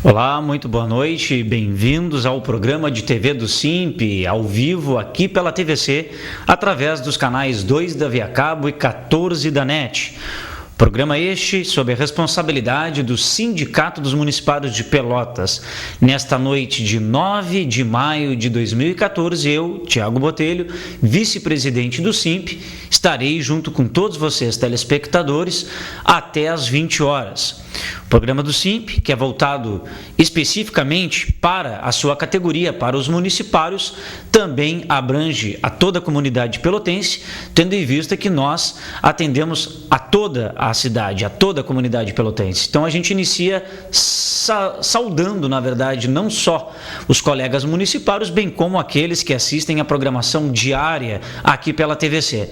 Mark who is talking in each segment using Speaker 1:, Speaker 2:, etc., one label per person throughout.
Speaker 1: Olá, muito boa noite, bem-vindos ao programa de TV do SIMP, ao vivo aqui pela TVC, através dos canais 2 da Via Cabo e 14 da NET. Programa este sob a responsabilidade do Sindicato dos Municipários de Pelotas. Nesta noite de 9 de maio de 2014, eu, Tiago Botelho, vice-presidente do SIMP, estarei junto com todos vocês, telespectadores, até às 20 horas. O programa do SIMP, que é voltado especificamente para a sua categoria, para os municipários, também abrange a toda a comunidade pelotense, tendo em vista que nós atendemos a toda a cidade, a toda a comunidade pelotense. Então a gente inicia saudando, na verdade, não só os colegas municipários, bem como aqueles que assistem à programação diária aqui pela TVC.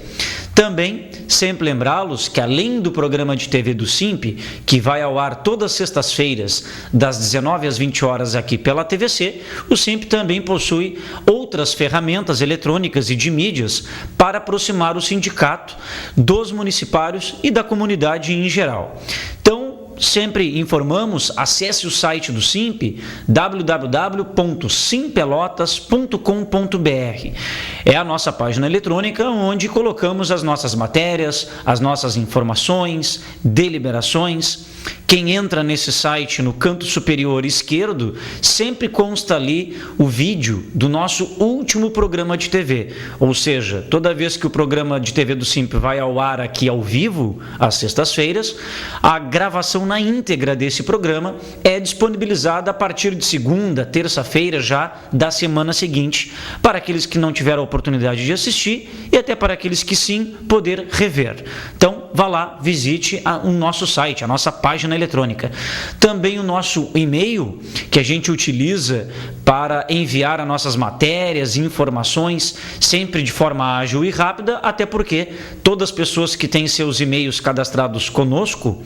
Speaker 1: Também, sempre lembrá-los que além do programa de TV do SIMP, que vai ao ar todas as sextas-feiras, das 19 às 20 horas aqui pela TVC, o SIMP também possui outras ferramentas eletrônicas e de mídias para aproximar o sindicato dos municipários e da comunidade em geral. Então, sempre informamos, acesse o site do SIMP, www.simpelotas.com.br. É a nossa página eletrônica onde colocamos as nossas matérias, as nossas informações, deliberações. Quem entra nesse site no canto superior esquerdo, sempre consta ali o vídeo do nosso último programa de TV. Ou seja, toda vez que o programa de TV do SIMP vai ao ar aqui ao vivo, às sextas-feiras, a gravação na íntegra desse programa é disponibilizada a partir de segunda, terça-feira já da semana seguinte, para aqueles que não tiveram a oportunidade de assistir e até para aqueles que sim, poder rever. Então, vá lá, visite o nosso site, a nossa página eletrônica. Também o nosso e-mail, que a gente utiliza para enviar as nossas matérias e informações, sempre de forma ágil e rápida, até porque todas as pessoas que têm seus e-mails cadastrados conosco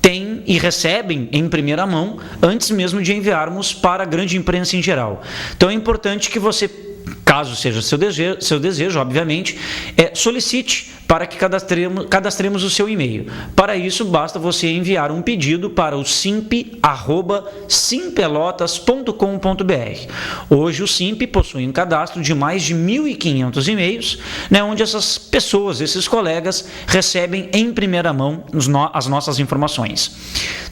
Speaker 1: têm e recebem em primeira mão, antes mesmo de enviarmos para a grande imprensa em geral. Então é importante que você, caso seja seu desejo, obviamente, solicite para que cadastremos o seu e-mail. Para isso, basta você enviar um pedido para o simp@simpelotas.com.br. Hoje o SIMP possui um cadastro de mais de 1.500 e-mails, onde essas pessoas, esses colegas, recebem em primeira mão as nossas informações.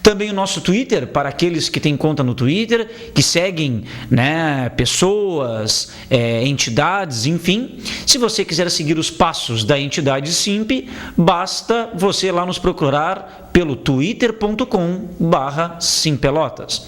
Speaker 1: Também o nosso Twitter, para aqueles que têm conta no Twitter, que seguem pessoas, entidades, enfim. Se você quiser seguir os passos da entidade SIMP, basta você lá nos procurar pelo twitter.com/simpelotas.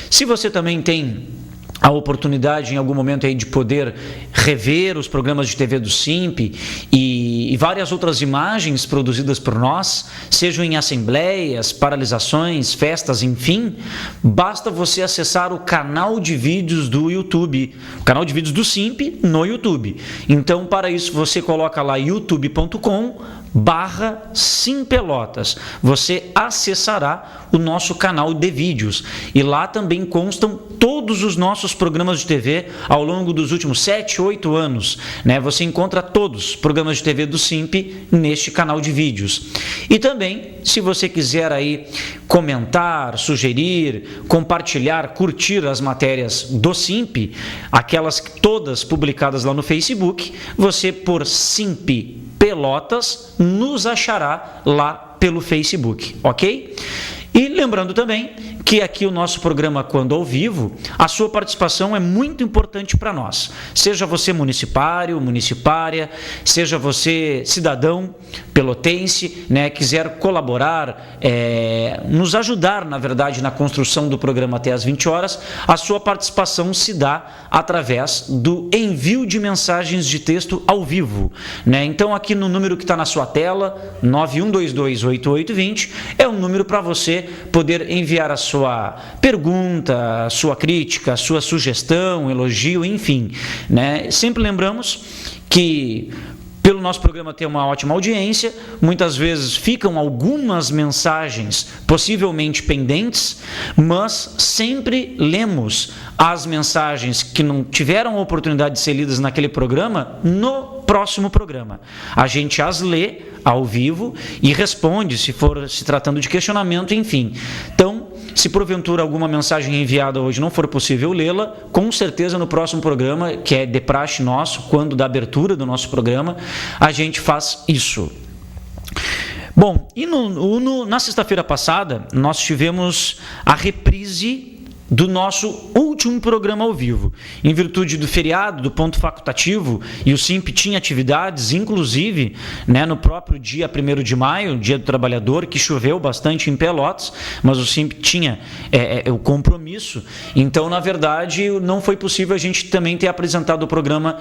Speaker 1: Se você também tem a oportunidade em algum momento aí de poder rever os programas de TV do SIMP e várias outras imagens produzidas por nós, sejam em assembleias, paralisações, festas, enfim, basta você acessar o canal de vídeos do YouTube, o canal de vídeos do SIMP no YouTube. Então, para isso, você coloca lá youtube.com/simpelotas. Você acessará o nosso canal de vídeos e lá também constam todos os nossos programas de TV ao longo dos últimos 7, 8 anos. Você encontra todos os programas de TV do SIMP neste canal de vídeos. E também, se você quiser aí comentar, sugerir, compartilhar, curtir as matérias do SIMP, aquelas todas publicadas lá no Facebook, você por SIMP Pelotas nos achará lá pelo Facebook, ok? E lembrando também que aqui o nosso programa, quando ao vivo, a sua participação é muito importante para nós. Seja você municipário, municipária, seja você cidadão pelotense, quiser colaborar, nos ajudar, na verdade, na construção do programa até às 20 horas, a sua participação se dá através do envio de mensagens de texto ao vivo. Então, aqui no número que está na sua tela, 91228820, é um número para você poder enviar a sua pergunta, a sua crítica, a sua sugestão, elogio, enfim. Sempre lembramos que, pelo nosso programa ter uma ótima audiência, muitas vezes ficam algumas mensagens possivelmente pendentes, mas sempre lemos as mensagens que não tiveram a oportunidade de ser lidas naquele programa no próximo programa. A gente as lê ao vivo e responde, se for se tratando de questionamento, enfim. Então, se porventura alguma mensagem enviada hoje não for possível lê-la, com certeza no próximo programa, que é de praxe nosso, quando da abertura do nosso programa, a gente faz isso. Bom, e na sexta-feira passada, nós tivemos a reprise do nosso último programa ao vivo. Em virtude do feriado, do ponto facultativo, e o SIMP tinha atividades, inclusive, né, no próprio dia 1º de maio, dia do trabalhador, que choveu bastante em Pelotas, mas o SIMP tinha o compromisso. Então, na verdade, não foi possível a gente também ter apresentado o programa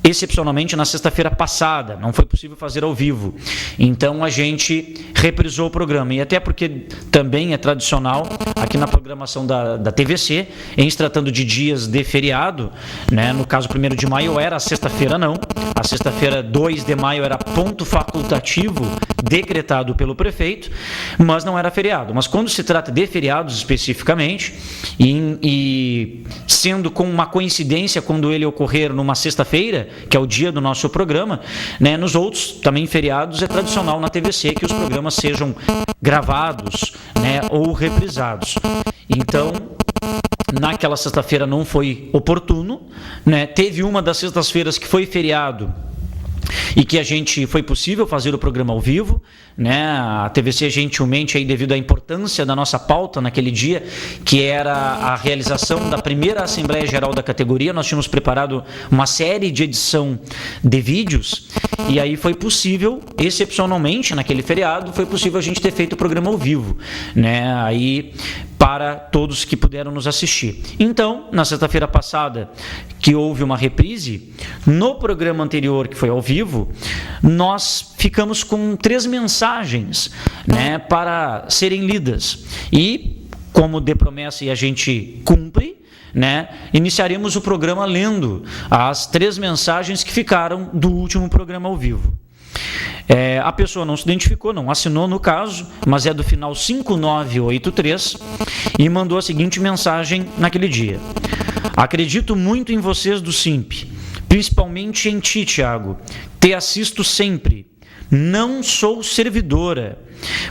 Speaker 1: excepcionalmente na sexta-feira passada, não foi possível fazer ao vivo. Então a gente reprisou o programa, e até porque também é tradicional aqui na programação da TVC, em se tratando de dias de feriado, né? No caso 1º de maio era a sexta-feira, não, a sexta-feira 2 de maio era ponto facultativo decretado pelo prefeito, mas não era feriado. Mas quando se trata de feriados especificamente, e sendo com uma coincidência quando ele ocorrer numa sexta-feira, que é o dia do nosso programa, né, nos outros também feriados é tradicional na TVC que os programas sejam gravados, né, ou reprisados. Então, naquela sexta-feira não foi oportuno, né? Teve uma das sextas-feiras que foi feriado e que foi possível fazer o programa ao vivo, né? A TVC gentilmente, aí, devido à importância da nossa pauta naquele dia, que era a realização da primeira Assembleia Geral da categoria, nós tínhamos preparado uma série de edição de vídeos, e aí foi possível, excepcionalmente, naquele feriado, foi possível a gente ter feito o programa ao vivo, né? Aí, para todos que puderam nos assistir. Então, na sexta-feira passada, que houve uma reprise, no programa anterior, que foi ao vivo, nós ficamos com 3 mensagens, né, para serem lidas. E, como de promessa e a gente cumpre, né, iniciaremos o programa lendo as 3 mensagens que ficaram do último programa ao vivo. A pessoa não se identificou, não assinou no caso, mas é do final 5983 e mandou a seguinte mensagem naquele dia: acredito muito em vocês do SIMP, principalmente em ti, Tiago. Te assisto sempre. Não sou servidora,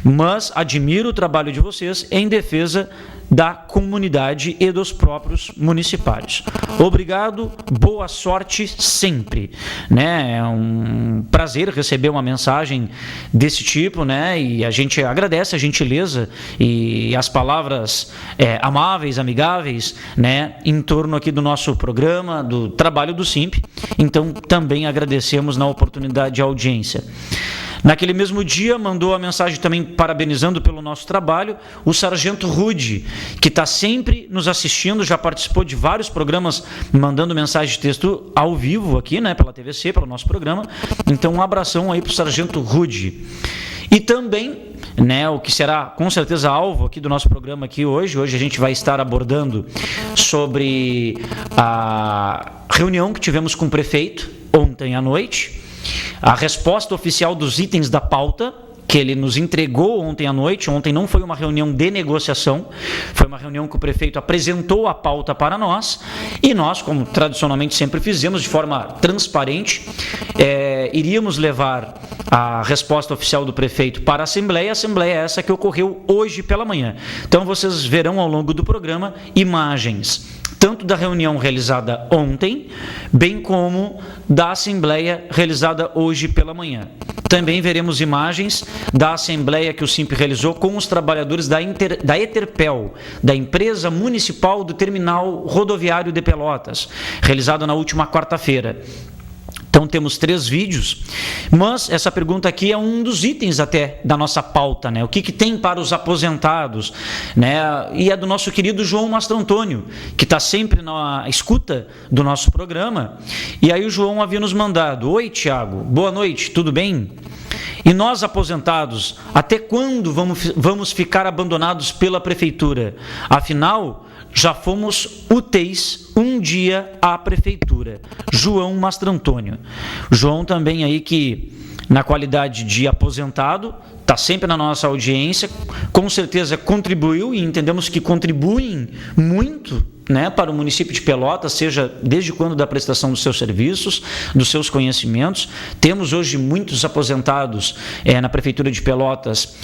Speaker 1: mas admiro o trabalho de vocês em defesa da comunidade e dos próprios municipários. Obrigado, boa sorte sempre, né? É um prazer receber uma mensagem desse tipo, né? E a gente agradece a gentileza e as palavras amáveis, amigáveis, né? Em torno aqui do nosso programa, do trabalho do SIMP. Então, também agradecemos na oportunidade de audiência. Naquele mesmo dia, mandou a mensagem também parabenizando pelo nosso trabalho o Sargento Rude, que está sempre nos assistindo, já participou de vários programas, mandando mensagem de texto ao vivo aqui, né, pela TVC, pelo nosso programa. Então, um abração aí para o Sargento Rude. E também, né, o que será com certeza alvo aqui do nosso programa aqui hoje a gente vai estar abordando sobre a reunião que tivemos com o prefeito ontem à noite, a resposta oficial dos itens da pauta que ele nos entregou ontem à noite. Ontem não foi uma reunião de negociação, foi uma reunião que o prefeito apresentou a pauta para nós e nós, como tradicionalmente sempre fizemos, de forma transparente, iríamos levar a resposta oficial do prefeito para a Assembleia essa que ocorreu hoje pela manhã. Então vocês verão ao longo do programa imagens tanto da reunião realizada ontem, bem como da Assembleia realizada hoje pela manhã. Também veremos imagens da Assembleia que o SIMP realizou com os trabalhadores da Eterpel, da Empresa Municipal do Terminal Rodoviário de Pelotas, realizada na última quarta-feira. Então temos 3 vídeos, mas essa pergunta aqui é um dos itens até da nossa pauta, né? O que tem para os aposentados, né? E é do nosso querido João Mastro Antônio, que está sempre na escuta do nosso programa. E aí o João havia nos mandado: oi, Tiago, boa noite, tudo bem? E nós, aposentados, até quando vamos ficar abandonados pela prefeitura? Afinal, já fomos úteis um dia à prefeitura. João Mastro Antônio. João também aí que, na qualidade de aposentado, está sempre na nossa audiência, com certeza contribuiu e entendemos que contribuem muito, né, para o município de Pelotas, seja desde quando da prestação dos seus serviços, dos seus conhecimentos. Temos hoje muitos aposentados na Prefeitura de Pelotas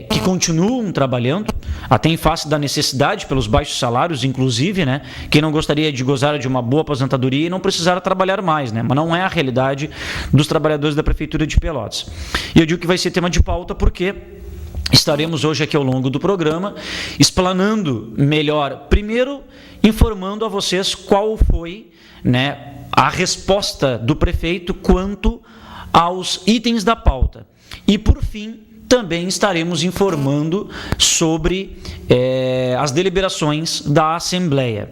Speaker 1: que continuam trabalhando, até em face da necessidade pelos baixos salários, inclusive, né, quem não gostaria de gozar de uma boa aposentadoria e não precisar trabalhar mais, né, mas não é a realidade dos trabalhadores da Prefeitura de Pelotas. E eu digo que vai ser tema de pauta porque estaremos hoje aqui ao longo do programa explanando melhor, primeiro informando a vocês qual foi, né, a resposta do prefeito quanto aos itens da pauta. E por fim, também estaremos informando sobre as deliberações da Assembleia.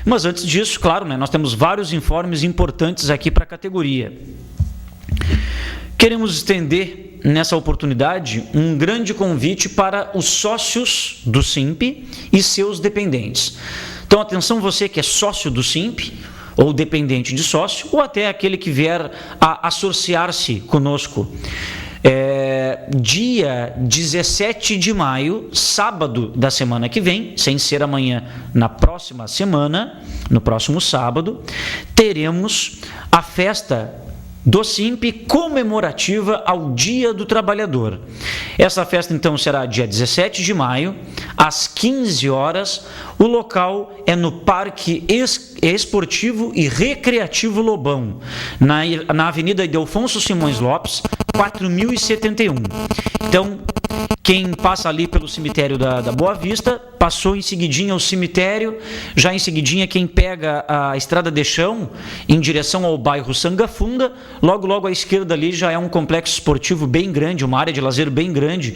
Speaker 1: Mas antes disso, claro, né, nós temos vários informes importantes aqui para a categoria. Queremos estender nessa oportunidade um grande convite para os sócios do SIMP e seus dependentes. Então, atenção você que é sócio do SIMP, ou dependente de sócio, ou até aquele que vier a associar-se conosco. Dia 17 de maio, sábado da semana que vem, sem ser amanhã, na próxima semana, no próximo sábado, teremos a festa do SIMP comemorativa ao Dia do Trabalhador. Essa festa então será dia 17 de maio, às 15 horas. O local é no Parque Esportivo e Recreativo Lobão, na Avenida Ildefonso Simões Lopes, 4071. Então, quem passa ali pelo cemitério da Boa Vista, passou em seguidinha ao cemitério, já em seguidinha quem pega a estrada de chão em direção ao bairro Sangafunda, logo à esquerda ali já é um complexo esportivo bem grande, uma área de lazer bem grande,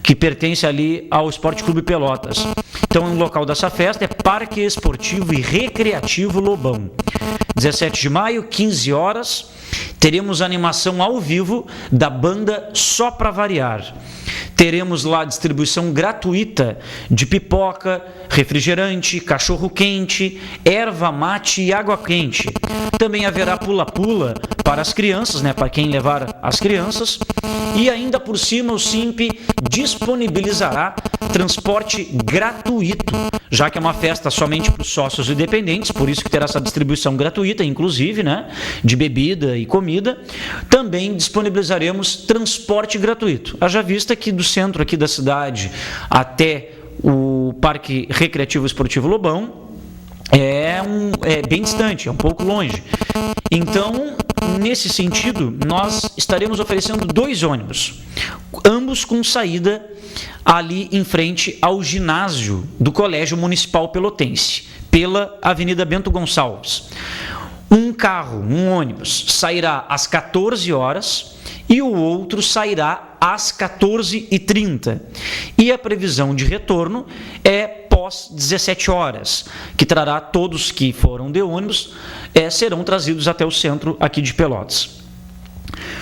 Speaker 1: que pertence ali ao Esporte Clube Pelotas. Então, o local dessa festa é Parque Esportivo e Recreativo Lobão. 17 de maio, 15 horas, teremos animação ao vivo da banda Só Pra Variar. Teremos lá distribuição gratuita de pipoca, refrigerante, cachorro-quente, erva mate e água quente. Também haverá pula-pula para as crianças, né, para quem levar as crianças. E ainda por cima o SIMP disponibilizará transporte gratuito, já que é uma festa somente para os sócios e dependentes, por isso que terá essa distribuição gratuita, inclusive, né, de bebida e comida. Também disponibilizaremos transporte gratuito. Haja vista que do centro aqui da cidade até o Parque Recreativo Esportivo Lobão é bem distante, é um pouco longe. Então, nesse sentido, nós estaremos oferecendo 2 ônibus, ambos com saída ali em frente ao ginásio do Colégio Municipal Pelotense, pela Avenida Bento Gonçalves. Um ônibus, sairá às 14 horas e o outro sairá às 14h30. E a previsão de retorno é pós 17 horas, que trará todos que foram de ônibus, serão trazidos até o centro aqui de Pelotas.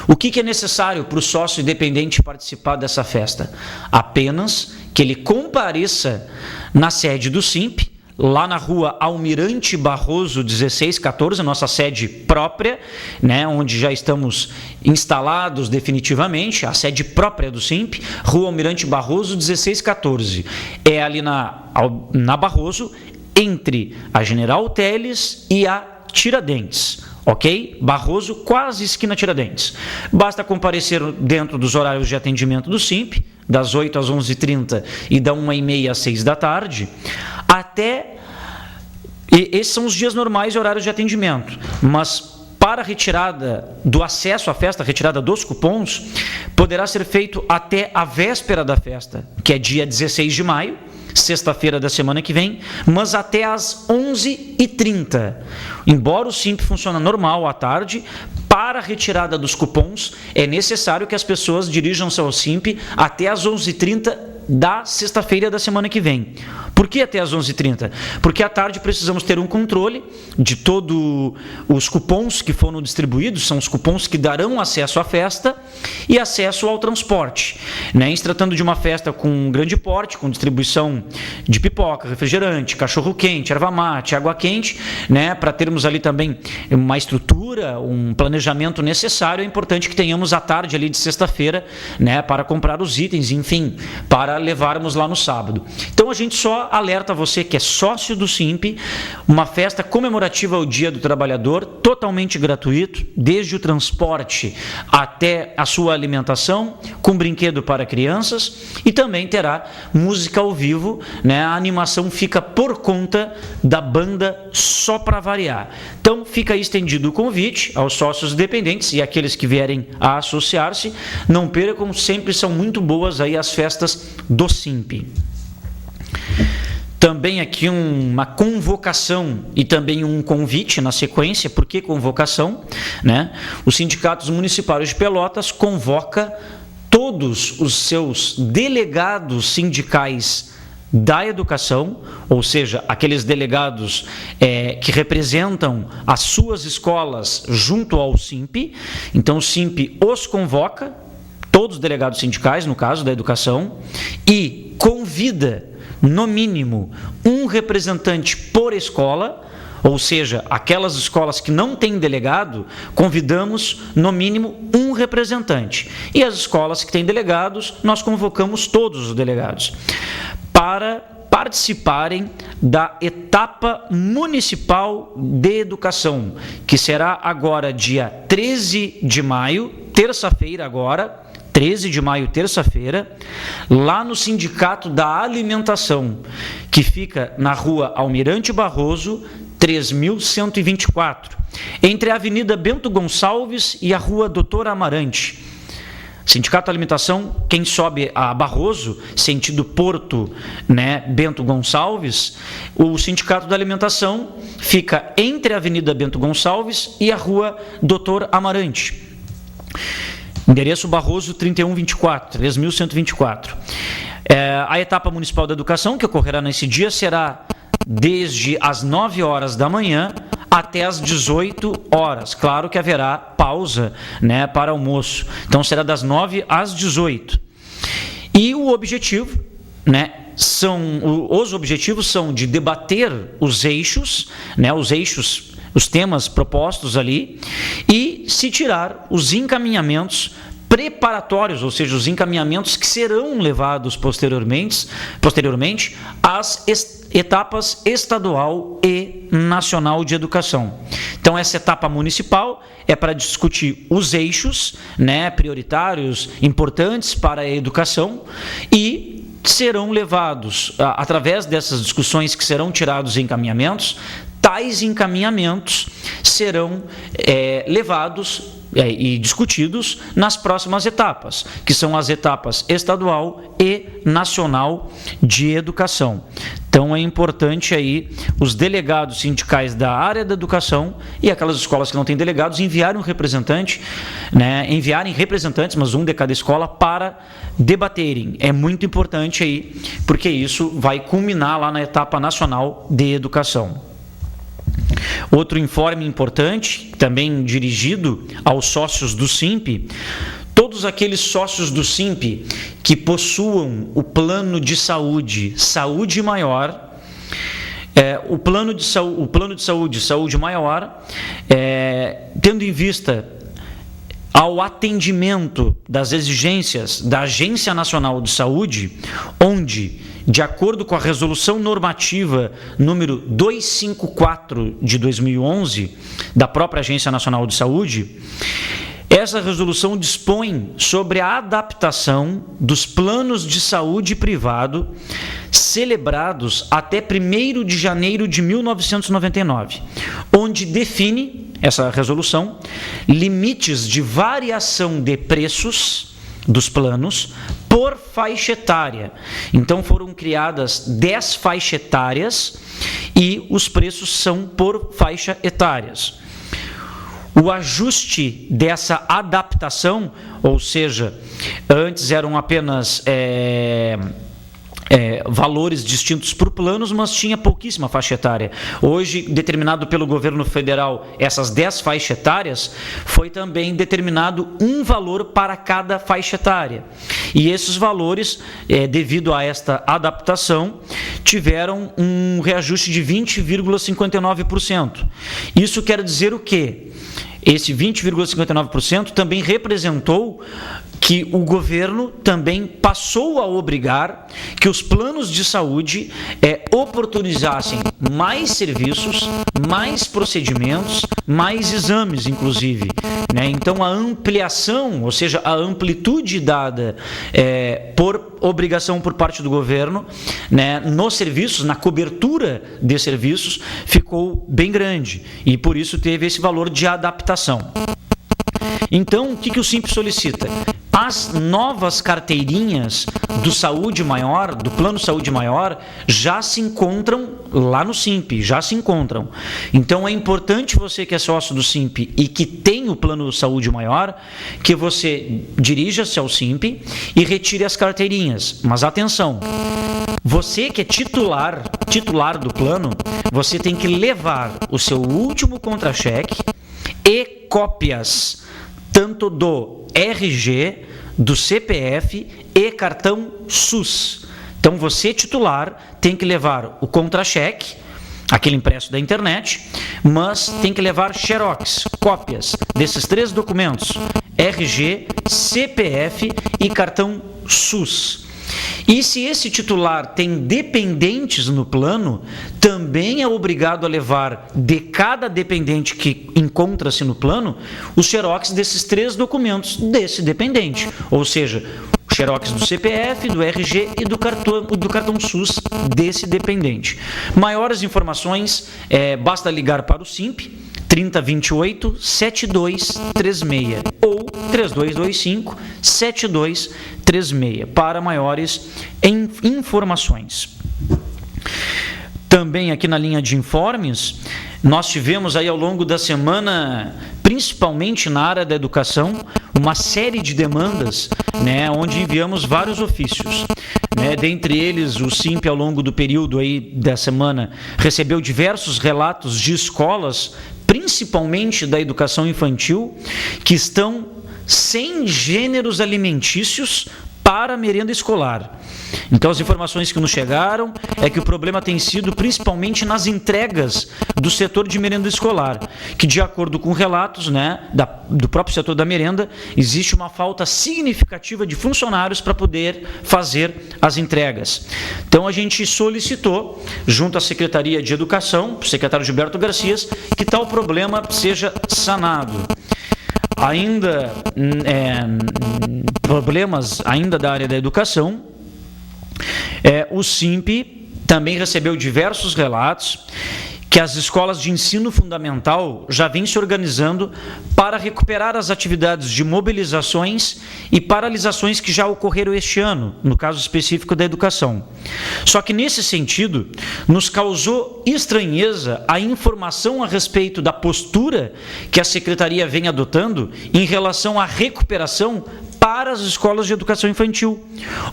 Speaker 1: O que é necessário para o sócio independente participar dessa festa? Apenas que ele compareça na sede do SIMP, lá na rua Almirante Barroso 1614, nossa sede própria, né, onde já estamos instalados definitivamente, a sede própria do SIMP, rua Almirante Barroso 1614. É ali na Barroso, entre a General Teles e a Tiradentes. Ok? Barroso, quase esquina Tiradentes. Basta comparecer dentro dos horários de atendimento do SIMP, das 8 às 11h30 e da 1h30 às 6 da tarde, esses são os dias normais e horários de atendimento, mas para a retirada do acesso à festa, a retirada dos cupons, poderá ser feito até a véspera da festa, que é dia 16 de maio, sexta-feira da semana que vem, mas até às 11h30. Embora o SIMP funcione normal à tarde, para a retirada dos cupons é necessário que as pessoas dirijam-se ao SIMP até às 11h30 da sexta-feira da semana que vem. Por que até às 11h30? Porque à tarde precisamos ter um controle de todos os cupons que foram distribuídos, são os cupons que darão acesso à festa e acesso ao transporte. Né? Em se tratando de uma festa com grande porte, com distribuição de pipoca, refrigerante, cachorro-quente, erva mate, água quente, né? Para termos ali também uma estrutura, um planejamento necessário, é importante que tenhamos a tarde ali de sexta-feira, né? Para comprar os itens, enfim, para levarmos lá no sábado. Então a gente só alerta você que é sócio do Simp, uma festa comemorativa ao Dia do Trabalhador, totalmente gratuito, desde o transporte até a sua alimentação, com brinquedo para crianças, e também terá música ao vivo, né? A animação fica por conta da banda Só Pra Variar. Então fica aí estendido o convite aos sócios dependentes e aqueles que vierem a associar-se. Não percam, sempre são muito boas aí as festas do Simp. Também aqui uma convocação e também um convite na sequência. Por que convocação? Né? Os sindicatos municipais de Pelotas convoca todos os seus delegados sindicais da educação, ou seja, aqueles delegados que representam as suas escolas junto ao Simp. Então o Simp os convoca, todos os delegados sindicais, no caso da educação, e convida, no mínimo, um representante por escola, ou seja, aquelas escolas que não têm delegado, convidamos, no mínimo, um representante. E as escolas que têm delegados, nós convocamos todos os delegados para participarem da etapa municipal de educação, que será agora dia 13 de maio, terça-feira agora, 13 de maio, terça-feira, lá no Sindicato da Alimentação, que fica na rua Almirante Barroso, 3124, entre a Avenida Bento Gonçalves e a rua Doutor Amarante. Sindicato da Alimentação, quem sobe a Barroso, sentido Porto, né, Bento Gonçalves, o Sindicato da Alimentação fica entre a Avenida Bento Gonçalves e a rua Doutor Amarante. Endereço Barroso 3124. A etapa municipal da educação, que ocorrerá nesse dia, será desde as 9 horas da manhã até as 18 horas. Claro que haverá pausa, né, para almoço. Então será das 9 às 18. E o objetivo, né, os objetivos são de debater os eixos, né, os temas propostos ali, e se tirar os encaminhamentos preparatórios, ou seja, os encaminhamentos que serão levados posteriormente às etapas estadual e nacional de educação. Então, essa etapa municipal é para discutir os eixos, né, prioritários, importantes para a educação, e serão levados, através dessas discussões que serão tirados encaminhamentos, tais encaminhamentos serão levados e discutidos nas próximas etapas, que são as etapas estadual e nacional de educação. Então é importante aí os delegados sindicais da área da educação e aquelas escolas que não têm delegados enviarem um representante, né, enviarem representantes, mas um de cada escola, para debaterem. É muito importante aí, porque isso vai culminar lá na etapa nacional de educação. Outro informe importante, também dirigido aos sócios do Simp: todos aqueles sócios do Simp que possuam o plano de saúde maior, o plano de saúde maior, tendo em vista ao atendimento das exigências da Agência Nacional de Saúde, onde, de acordo com a Resolução Normativa número 254 de 2011, da própria Agência Nacional de Saúde, essa resolução dispõe sobre a adaptação dos planos de saúde privado celebrados até 1º de janeiro de 1999, onde define, essa resolução, limites de variação de preços dos planos por faixa etária. Então foram criadas 10 faixas etárias e os preços são por faixa etárias. O ajuste dessa adaptação, ou seja, antes eram apenas valores distintos por planos, mas tinha pouquíssima faixa etária. Hoje, determinado pelo governo federal, essas 10 faixas etárias, foi também determinado um valor para cada faixa etária. E esses valores, devido a esta adaptação, tiveram um reajuste de 20,59%. Isso quer dizer o quê? Esse 20,59% também representou que o governo também passou a obrigar que os planos de saúde oportunizassem mais serviços, mais procedimentos, mais exames, inclusive. Né? Então, a ampliação, ou seja, a amplitude dada por obrigação por parte do governo, né, nos serviços, na cobertura de serviços, ficou bem grande. E, por isso, teve esse valor de adaptação. Então, o que o Simp solicita? As novas carteirinhas do Saúde Maior, do Plano Saúde Maior, já se encontram lá no Simp, já se encontram. Então, é importante você que é sócio do Simp e que tem o Plano Saúde Maior, que você dirija-se ao Simp e retire as carteirinhas. Mas atenção, você que é titular do plano, você tem que levar o seu último contra-cheque e cópias tanto do RG, do CPF e cartão SUS. Então, você titular tem que levar o contra-cheque, aquele impresso da internet, mas tem que levar xerox, cópias desses 3 documentos, RG, CPF e cartão SUS. E se esse titular tem dependentes no plano, também é obrigado a levar de cada dependente que encontra-se no plano os xerox desses 3 documentos desse dependente, ou seja, o xerox do CPF, do RG e do cartão SUS desse dependente. Maiores informações, basta ligar para o Simp 3028 7236 ou 3225 7236 para maiores informações. Também aqui na linha de informes, nós tivemos aí ao longo da semana, principalmente na área da educação, uma série de demandas, né, onde enviamos vários ofícios. Dentre eles, o Simp, ao longo do período aí da semana, recebeu diversos relatos de escolas, principalmente da educação infantil, que estão sem gêneros alimentícios para a merenda escolar. Então, as informações que nos chegaram é que o problema tem sido principalmente nas entregas do setor de merenda escolar, que, de acordo com relatos, né, do próprio setor da merenda, existe uma falta significativa de funcionários para poder fazer as entregas. Então, a gente solicitou, junto à Secretaria de Educação, o secretário Gilberto Garcias, que tal problema seja sanado. Ainda problemas ainda da área da educação, o Simp também recebeu diversos relatos que as escolas de ensino fundamental já vêm se organizando para recuperar as atividades de mobilizações e paralisações que já ocorreram este ano, no caso específico da educação. Só que, nesse sentido, nos causou estranheza a informação a respeito da postura que a Secretaria vem adotando em relação à recuperação para as escolas de educação infantil,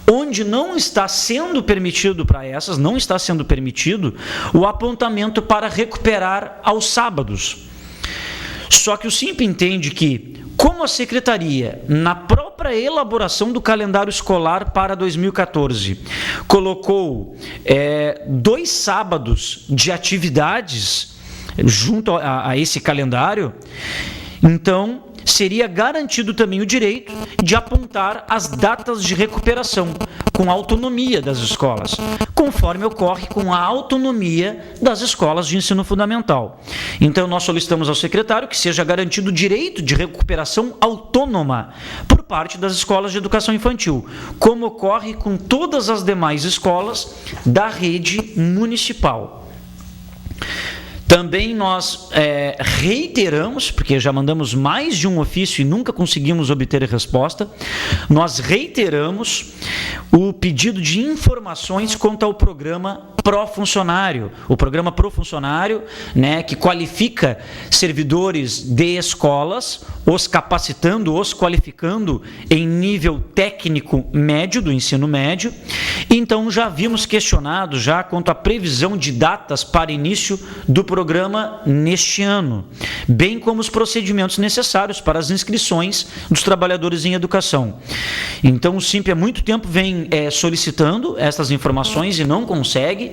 Speaker 1: onde não está sendo permitido o apontamento para recuperar aos sábados. Só que o Simp entende que, como a Secretaria, na própria elaboração do calendário escolar para 2014, colocou 2 sábados de atividades junto a esse calendário, então seria garantido também o direito de apontar as datas de recuperação com autonomia das escolas, conforme ocorre com a autonomia das escolas de ensino fundamental. Então, nós solicitamos ao secretário que seja garantido o direito de recuperação autônoma por parte das escolas de educação infantil, como ocorre com todas as demais escolas da rede municipal. Também nós reiteramos, porque já mandamos mais de um ofício e nunca conseguimos obter resposta, nós reiteramos o pedido de informações quanto ao programa pró-funcionário. O programa pró-funcionário, né, que qualifica servidores de escolas, os capacitando, os qualificando em nível técnico médio, do ensino médio. Então já havíamos questionado já quanto à previsão de datas para início do programa neste ano, bem como os procedimentos necessários para as inscrições dos trabalhadores em educação. Então o SIMP há muito tempo vem solicitando essas informações e não consegue,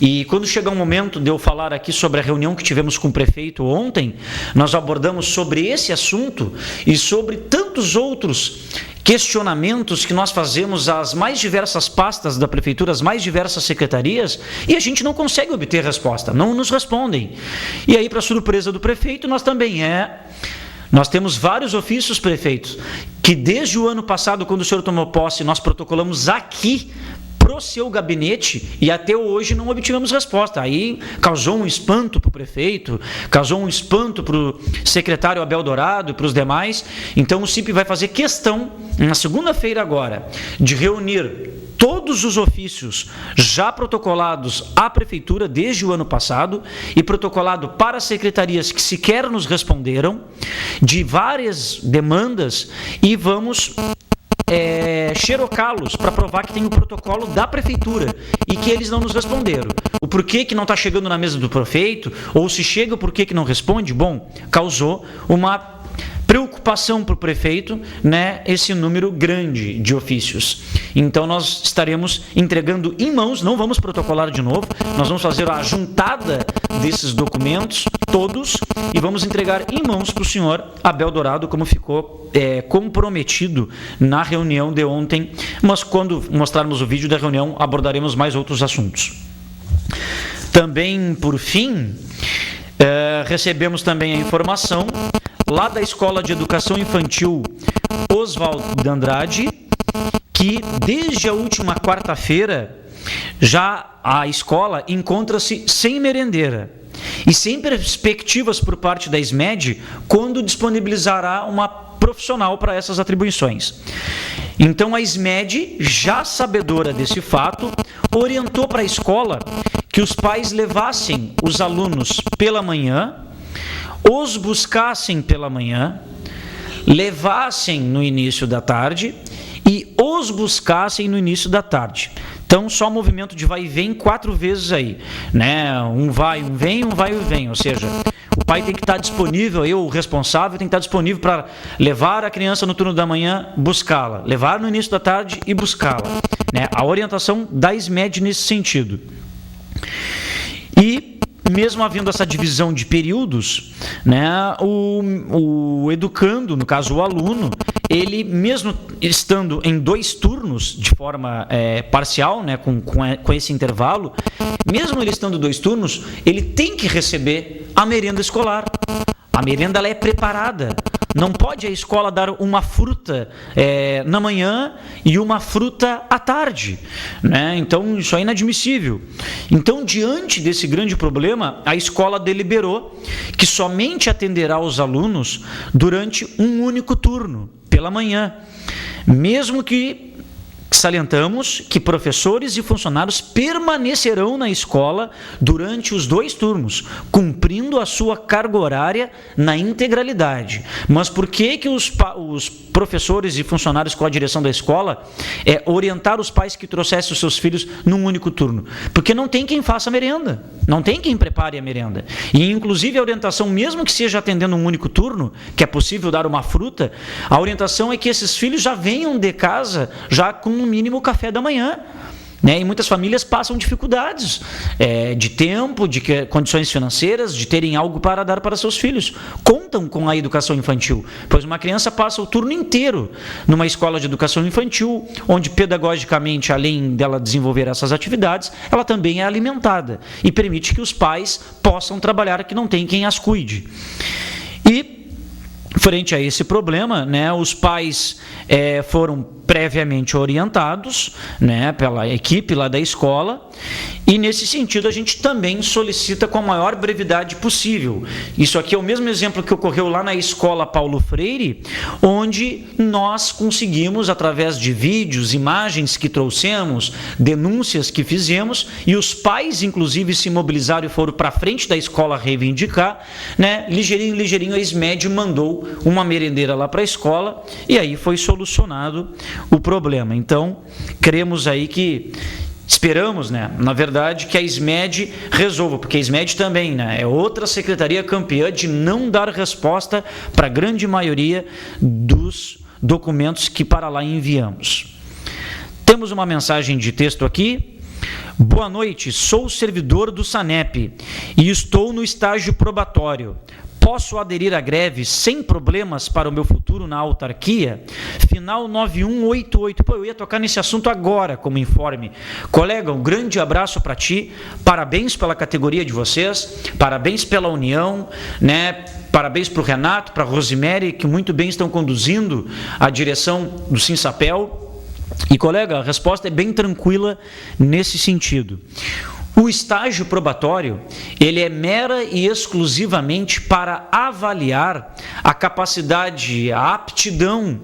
Speaker 1: e quando chega um momento de eu falar aqui sobre a reunião que tivemos com o prefeito ontem, nós abordamos sobre esse assunto e sobre tantos outros questionamentos que nós fazemos às mais diversas pastas da prefeitura, às mais diversas secretarias, e a gente não consegue obter resposta, não nos respondem. E aí, para surpresa do prefeito, nós temos vários ofícios, prefeitos, que desde o ano passado, quando o senhor tomou posse, nós protocolamos aqui pro seu gabinete e até hoje não obtivemos resposta. Aí causou um espanto para o prefeito, causou um espanto para o secretário Abel Dourado e para os demais. Então o SIMP vai fazer questão, na segunda-feira agora, de reunir todos os ofícios já protocolados à prefeitura desde o ano passado e protocolado para as secretarias que sequer nos responderam, de várias demandas, e vamos xerocá-los para provar que tem o protocolo da prefeitura e que eles não nos responderam. O porquê que não está chegando na mesa do prefeito, ou se chega, o porquê que não responde, bom, causou uma preocupação para o prefeito, né, esse número grande de ofícios. Então nós estaremos entregando em mãos, não vamos protocolar de novo, nós vamos fazer a juntada desses documentos todos e vamos entregar em mãos para o senhor Abel Dourado, como ficou comprometido na reunião de ontem, mas quando mostrarmos o vídeo da reunião abordaremos mais outros assuntos. Também, por fim, recebemos também a informação lá da Escola de Educação Infantil Oswaldo de Andrade, que desde a última quarta-feira já a escola encontra-se sem merendeira e sem perspectivas por parte da SMED quando disponibilizará uma profissional para essas atribuições. Então a SMED, já sabedora desse fato, orientou para a escola que os pais levassem os alunos pela manhã, os buscassem pela manhã, levassem no início da tarde e os buscassem no início da tarde. Então, só movimento de vai e vem 4 vezes aí, né? Um vai, um vem, um vai e vem. Ou seja, o pai tem que estar disponível, o responsável tem que estar disponível para levar a criança no turno da manhã, buscá-la, levar no início da tarde e buscá-la, né? A orientação da SMED nesse sentido. E mesmo havendo essa divisão de períodos, né, o educando, no caso o aluno, ele mesmo estando em 2 turnos de forma parcial, né, com esse intervalo, mesmo ele estando 2 turnos, ele tem que receber a merenda escolar. A merenda ela é preparada. Não pode a escola dar uma fruta na manhã e uma fruta à tarde, né? Então, isso é inadmissível. Então, diante desse grande problema, a escola deliberou que somente atenderá os alunos durante um único turno, pela manhã, mesmo que salientamos que professores e funcionários permanecerão na escola durante os 2 turnos, cumprindo a sua carga horária na integralidade. Mas por que os professores e funcionários com a direção da escola orientaram os pais que trouxessem os seus filhos num único turno? Porque não tem quem faça a merenda, não tem quem prepare a merenda. E inclusive a orientação, mesmo que seja atendendo um único turno, que é possível dar uma fruta, a orientação é que esses filhos já venham de casa já com no mínimo o café da manhã, né? E muitas famílias passam dificuldades de tempo, de condições financeiras, de terem algo para dar para seus filhos. Contam com a educação infantil, pois uma criança passa o turno inteiro numa escola de educação infantil, onde pedagogicamente, além dela desenvolver essas atividades, ela também é alimentada e permite que os pais possam trabalhar, que não tem quem as cuide. E frente a esse problema, né, os pais foram previamente orientados, né, pela equipe lá da escola, e nesse sentido a gente também solicita com a maior brevidade possível. Isso aqui é o mesmo exemplo que ocorreu lá na escola Paulo Freire, onde nós conseguimos, através de vídeos, imagens que trouxemos, denúncias que fizemos, e os pais inclusive se mobilizaram e foram para frente da escola reivindicar, né, ligeirinho a SMED mandou uma merendeira lá para a escola, e aí foi solucionado o problema. Então, cremos aí que, esperamos, né, na verdade, que a SMED resolva, porque a SMED também, né, é outra secretaria campeã de não dar resposta para a grande maioria dos documentos que para lá enviamos. Temos uma mensagem de texto aqui. Boa noite, sou servidor do SANEP e estou no estágio probatório. Posso aderir à greve sem problemas para o meu futuro na autarquia? Final 9188. Pô, eu ia tocar nesse assunto agora como informe. Colega, um grande abraço para ti. Parabéns pela categoria de vocês. Parabéns pela união, né? Parabéns para o Renato, para a Rosemary, que muito bem estão conduzindo a direção do Sinsapel. E, colega, a resposta é bem tranquila nesse sentido. O estágio probatório, ele é mera e exclusivamente para avaliar a capacidade, a aptidão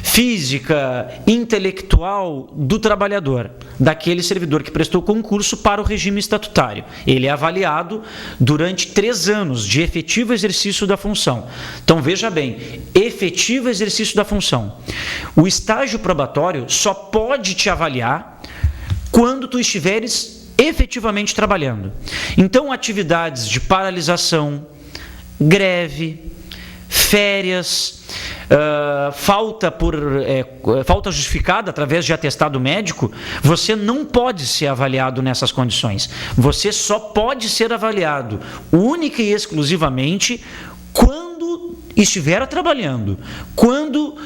Speaker 1: física, intelectual do trabalhador, daquele servidor que prestou concurso para o regime estatutário. Ele é avaliado durante 3 anos de efetivo exercício da função. Então, veja bem, efetivo exercício da função. O estágio probatório só pode te avaliar quando tu estiveres efetivamente trabalhando. Então, atividades de paralisação, greve, férias, falta justificada através de atestado médico, você não pode ser avaliado nessas condições. Você só pode ser avaliado única e exclusivamente quando estiver trabalhando, quando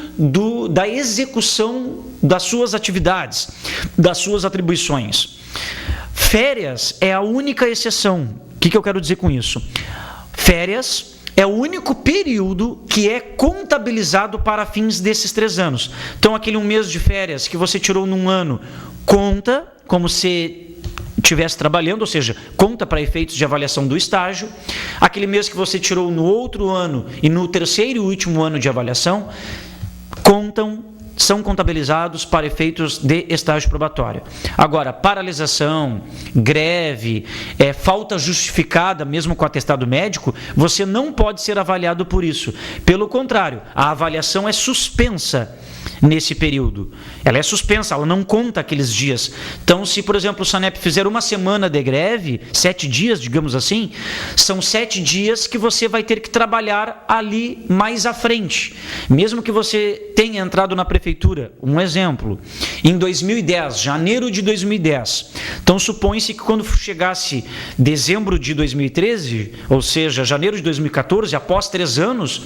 Speaker 1: da execução das suas atividades, das suas atribuições. Férias é a única exceção. O que eu quero dizer com isso? Férias é o único período que é contabilizado para fins desses 3 anos. Então, aquele 1 mês de férias que você tirou num ano, conta como se estivesse trabalhando, ou seja, conta para efeitos de avaliação do estágio. Aquele mês que você tirou no outro ano e no 3º e último ano de avaliação, são contabilizados para efeitos de estágio probatório. Agora, paralisação, greve, falta justificada, mesmo com atestado médico, você não pode ser avaliado por isso. Pelo contrário, a avaliação é suspensa nesse período. Ela é suspensa, ela não conta aqueles dias. Então, se, por exemplo, o SANEP fizer 1 semana de greve, 7 dias, digamos assim, são 7 dias que você vai ter que trabalhar ali mais à frente. Mesmo que você tenha entrado na prefeitura, um exemplo, em 2010, janeiro de 2010. Então, supõe-se que quando chegasse dezembro de 2013, ou seja, janeiro de 2014, após 3 anos,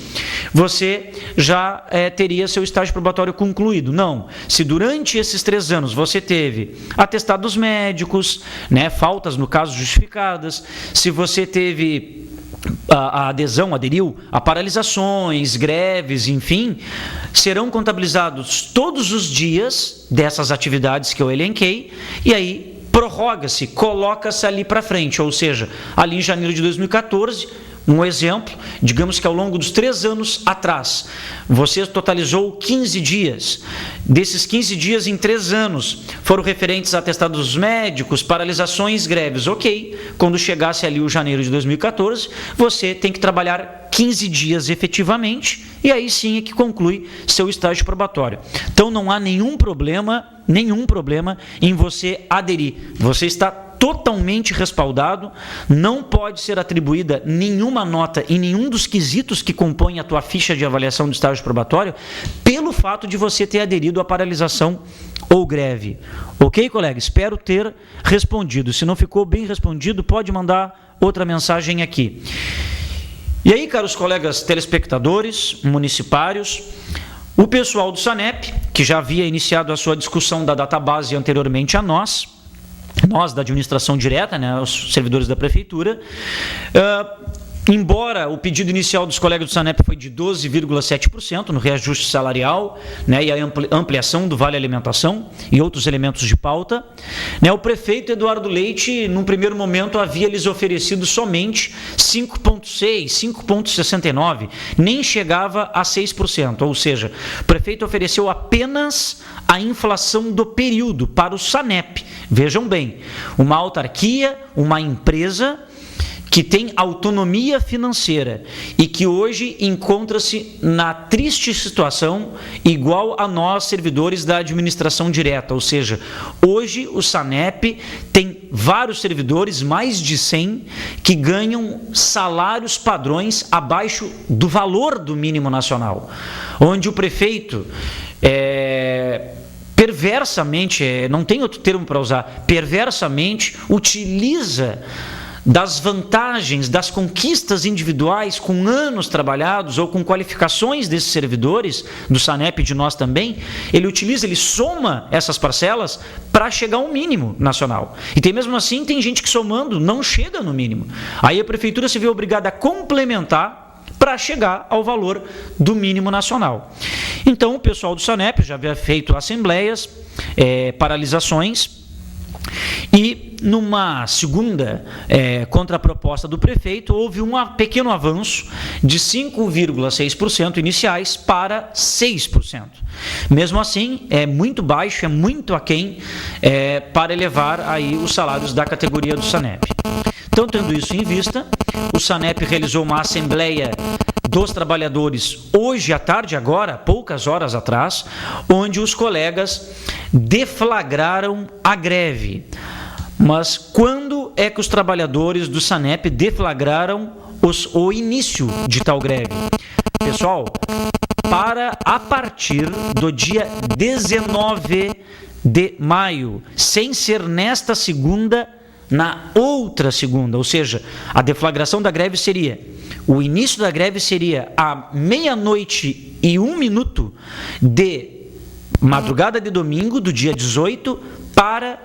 Speaker 1: você já teria seu estágio probatório concluído. Não. Se durante esses 3 anos você teve atestados médicos, né, faltas no caso justificadas, se você teve aderiu a paralisações, greves, enfim, serão contabilizados todos os dias dessas atividades que eu elenquei, e aí prorroga-se, coloca-se ali para frente, ou seja, ali em janeiro de 2014, um exemplo, digamos que ao longo dos 3 anos atrás, você totalizou 15 dias. Desses 15 dias em 3 anos foram referentes a atestados médicos, paralisações, greves. Ok, quando chegasse ali o janeiro de 2014, você tem que trabalhar 15 dias efetivamente e aí sim é que conclui seu estágio probatório. Então não há nenhum problema em você aderir. Você está totalmente respaldado, não pode ser atribuída nenhuma nota em nenhum dos quesitos que compõem a tua ficha de avaliação do estágio probatório pelo fato de você ter aderido à paralisação ou greve. Ok, colega? Espero ter respondido. Se não ficou bem respondido, pode mandar outra mensagem aqui. E aí, caros colegas telespectadores, municipários, o pessoal do SANEP, que já havia iniciado a sua discussão da database anteriormente a nós da administração direta, né, os servidores da prefeitura, Embora o pedido inicial dos colegas do SANEP foi de 12,7% no reajuste salarial, né, e a ampliação do Vale Alimentação e outros elementos de pauta, né, o prefeito Eduardo Leite, num primeiro momento, havia lhes oferecido somente 5,6%, 5,69%, nem chegava a 6%, ou seja, o prefeito ofereceu apenas a inflação do período para o SANEP. Vejam bem, uma autarquia, uma empresa que tem autonomia financeira e que hoje encontra-se na triste situação igual a nós, servidores da administração direta, ou seja, hoje o SANEP tem vários servidores, mais de 100, que ganham salários padrões abaixo do valor do mínimo nacional, onde o prefeito perversamente, não tem outro termo para usar, perversamente utiliza das vantagens, das conquistas individuais com anos trabalhados ou com qualificações desses servidores, do SANEP e de nós também, ele soma essas parcelas para chegar ao mínimo nacional. E mesmo assim, tem gente que somando não chega no mínimo. Aí a prefeitura se vê obrigada a complementar para chegar ao valor do mínimo nacional. Então, o pessoal do SANEP já havia feito assembleias, paralisações, e numa segunda contraproposta do prefeito, houve um pequeno avanço de 5,6% iniciais para 6%. Mesmo assim, é muito baixo, é muito aquém para elevar aí os salários da categoria do SANEP. Então, tendo isso em vista, o SANEP realizou uma assembleia dos trabalhadores hoje à tarde, agora, poucas horas atrás, onde os colegas deflagraram a greve. Mas quando é que os trabalhadores do SANEP deflagraram o início de tal greve? Pessoal, a partir do dia 19 de maio, sem ser nesta segunda, na outra segunda, ou seja, a deflagração da greve seria, o início da greve seria à 00:01 de madrugada de domingo, do dia 18, para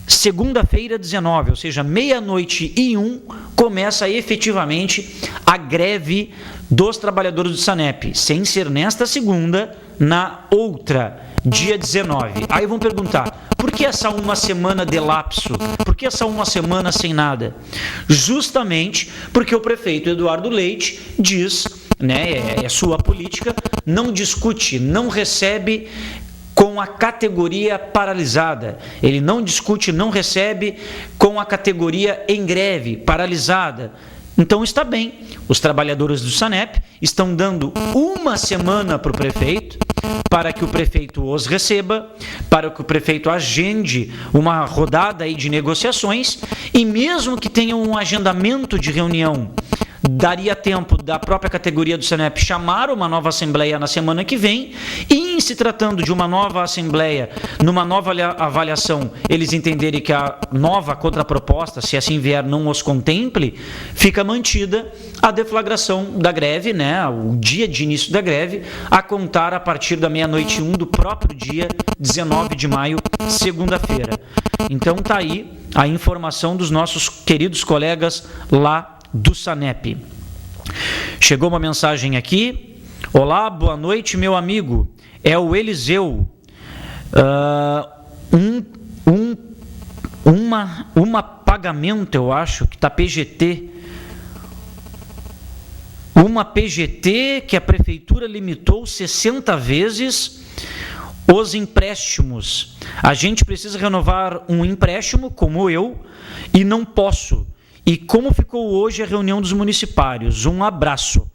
Speaker 1: segunda-feira 19, ou seja, 00:01 começa efetivamente a greve dos trabalhadores do SANEP, sem ser nesta segunda, na outra, dia 19. Aí vão perguntar, por que essa uma semana de lapso? Por que essa uma semana sem nada? Justamente porque o prefeito Eduardo Leite diz, né, é sua política, não discute, não recebe com a categoria paralisada. Ele não discute, não recebe com a categoria em greve, paralisada. Então está bem, os trabalhadores do SANEP estão dando uma semana para o prefeito, para que o prefeito os receba, para que o prefeito agende uma rodada aí de negociações, e mesmo que tenham um agendamento de reunião, daria tempo da própria categoria do SANEP chamar uma nova assembleia na semana que vem, e em se tratando de uma nova assembleia, numa nova avaliação, eles entenderem que a nova contraproposta, se assim vier, não os contemple, fica mantida a deflagração da greve, né, o dia de início da greve, a contar a partir da 00:01 do próprio dia 19 de maio, segunda-feira. Então tá aí a informação dos nossos queridos colegas lá do SANEP. Chegou uma mensagem aqui. Olá, boa noite, meu amigo. É o Eliseu. Uma pagamento, eu acho, que está PGT. Uma PGT que a prefeitura limitou 60 vezes os empréstimos. A gente precisa renovar um empréstimo, como eu, e não posso. E como ficou hoje a reunião dos municipários? Um abraço.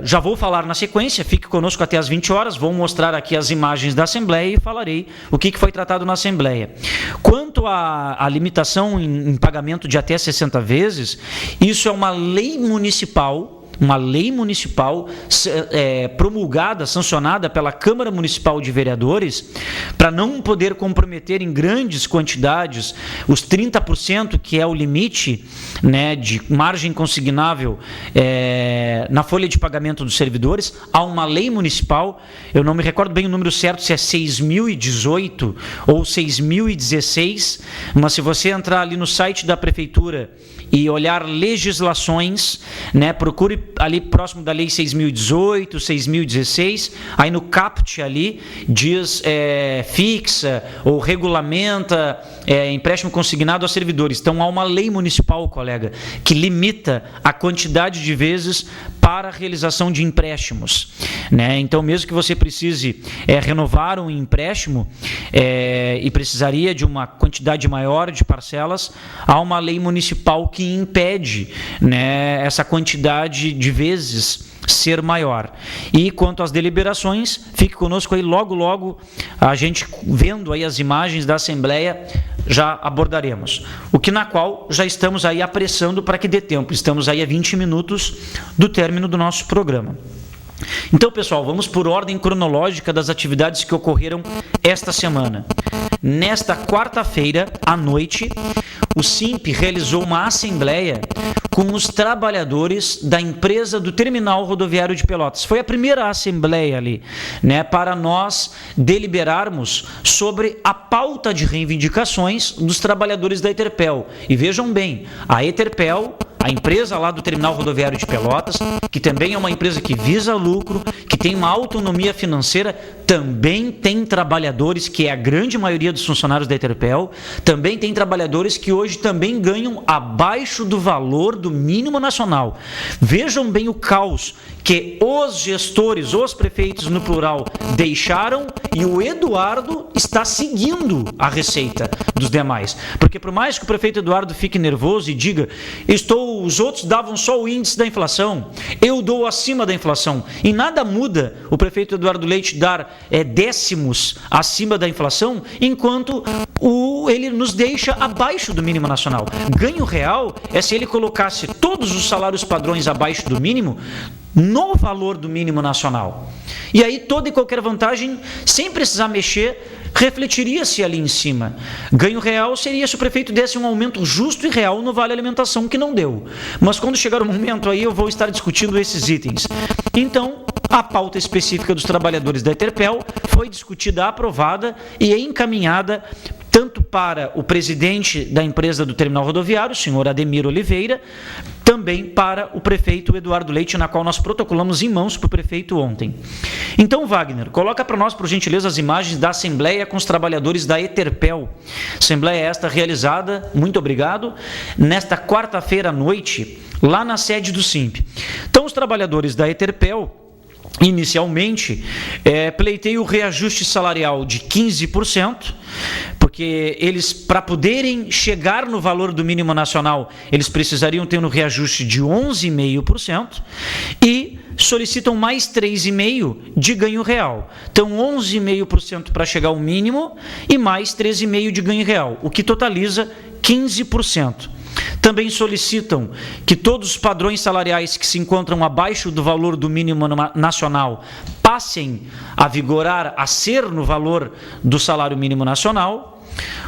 Speaker 1: Já vou falar na sequência, fique conosco até às 20 horas, vou mostrar aqui as imagens da Assembleia e falarei o que foi tratado na Assembleia. Quanto à limitação em pagamento de até 60 vezes, isso é uma lei municipal uma lei municipal promulgada, sancionada pela Câmara Municipal de Vereadores, para não poder comprometer em grandes quantidades os 30%, que é o limite, né, de margem consignável na folha de pagamento dos servidores. Há uma lei municipal, eu não me recordo bem o número certo, se é 6.018 ou 6.016, mas se você entrar ali no site da Prefeitura e olhar legislações, né, procure ali próximo da lei 6.018, 6.016, aí no caput ali diz fixa ou regulamenta empréstimo consignado a servidores. Então há uma lei municipal, colega, que limita a quantidade de vezes para a realização de empréstimos, né? Então, mesmo que você precise renovar um empréstimo e precisaria de uma quantidade maior de parcelas, há uma lei municipal que impede, né, essa quantidade de vezes ser maior. E quanto às deliberações, fique conosco aí, logo a gente vendo aí as imagens da Assembleia, já abordaremos. Na qual já estamos aí apressando para que dê tempo. Estamos aí a 20 minutos do término do nosso programa. Então, pessoal, vamos por ordem cronológica das atividades que ocorreram esta semana. Nesta quarta-feira, à noite, o SIMP realizou uma assembleia com os trabalhadores da empresa do Terminal Rodoviário de Pelotas. Foi a primeira assembleia ali, né, para nós deliberarmos sobre a pauta de reivindicações dos trabalhadores da Eterpel. E vejam bem, a Eterpel, a empresa lá do Terminal Rodoviário de Pelotas, que também é uma empresa que visa lucro, que tem uma autonomia financeira, também tem trabalhadores, que é a grande maioria dos funcionários da Eterpel, também tem trabalhadores que hoje também ganham abaixo do valor do mínimo nacional. Vejam bem o caos que os gestores, os prefeitos no plural, deixaram, e o Eduardo está seguindo a receita dos demais. Porque por mais que o prefeito Eduardo fique nervoso e diga, os outros davam só o índice da inflação, eu dou acima da inflação, e nada muda o prefeito Eduardo Leite dar décimos acima da inflação, enquanto ele nos deixa abaixo do mínimo nacional. Ganho real é se ele colocasse todos os salários padrões abaixo do mínimo, no valor do mínimo nacional. E aí toda e qualquer vantagem, sem precisar mexer, refletiria-se ali em cima. Ganho real seria se o prefeito desse um aumento justo e real no Vale Alimentação, que não deu. Mas quando chegar o momento aí, eu vou estar discutindo esses itens. Então, a pauta específica dos trabalhadores da Eterpel foi discutida, aprovada e encaminhada tanto para o presidente da empresa do Terminal Rodoviário, o senhor Ademir Oliveira, também para o prefeito Eduardo Leite, na qual nós protocolamos em mãos para o prefeito ontem. Então, Wagner, coloca para nós, por gentileza, as imagens da Assembleia com os trabalhadores da Eterpel. Assembleia esta realizada, muito obrigado, nesta quarta-feira à noite, lá na sede do SIMP. Então, os trabalhadores da Eterpel, inicialmente, pleiteiam o reajuste salarial de 15%, porque eles, para poderem chegar no valor do mínimo nacional, eles precisariam ter um reajuste de 11,5% e solicitam mais 3,5% de ganho real. Então, 11,5% para chegar ao mínimo e mais 13,5% de ganho real, o que totaliza 15%. Também solicitam que todos os padrões salariais que se encontram abaixo do valor do mínimo nacional passem a vigorar, a ser no valor do salário mínimo nacional.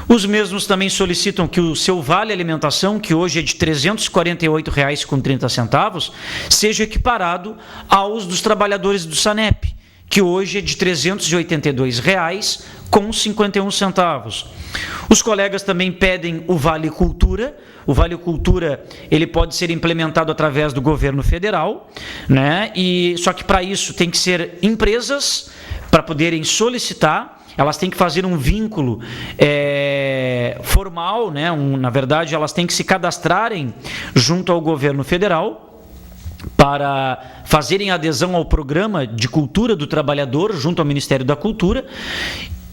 Speaker 1: Os mesmos também solicitam que o seu vale alimentação, que hoje é de R$ 348,30, seja equiparado aos dos trabalhadores do SANEP, que hoje é de R$ 382,51. Os colegas também pedem o Vale Cultura. O Vale Cultura, ele pode ser implementado através do governo federal, né? Só que para isso tem que ser empresas, para poderem solicitar, elas têm que fazer um vínculo formal, né? Na verdade, elas têm que se cadastrarem junto ao governo federal para fazerem adesão ao programa de cultura do trabalhador junto ao Ministério da Cultura.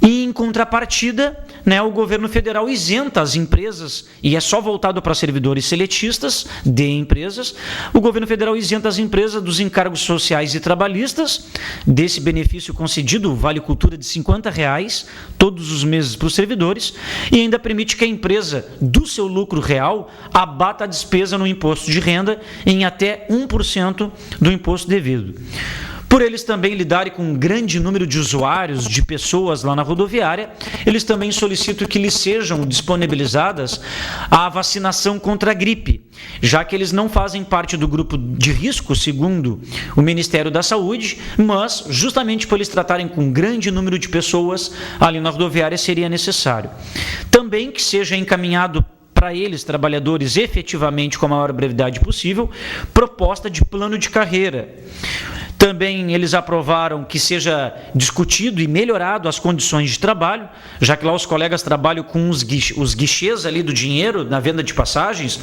Speaker 1: E, em contrapartida, o governo federal isenta as empresas, e é só voltado para servidores seletistas de empresas, o governo federal isenta as empresas dos encargos sociais e trabalhistas, desse benefício concedido, o Vale Cultura de R$50 todos os meses para os servidores, e ainda permite que a empresa, do seu lucro real, abata a despesa no imposto de renda em até 1% do imposto devido. Por eles também lidarem com um grande número de usuários, de pessoas lá na rodoviária, eles também solicitam que lhes sejam disponibilizadas a vacinação contra a gripe, já que eles não fazem parte do grupo de risco, segundo o Ministério da Saúde, mas justamente por eles tratarem com um grande número de pessoas ali na rodoviária seria necessário. Também que seja encaminhado para eles, trabalhadores, efetivamente com a maior brevidade possível, proposta de plano de carreira. Também eles aprovaram que seja discutido e melhorado as condições de trabalho, já que lá os colegas trabalham com os guichês ali do dinheiro, na venda de passagens.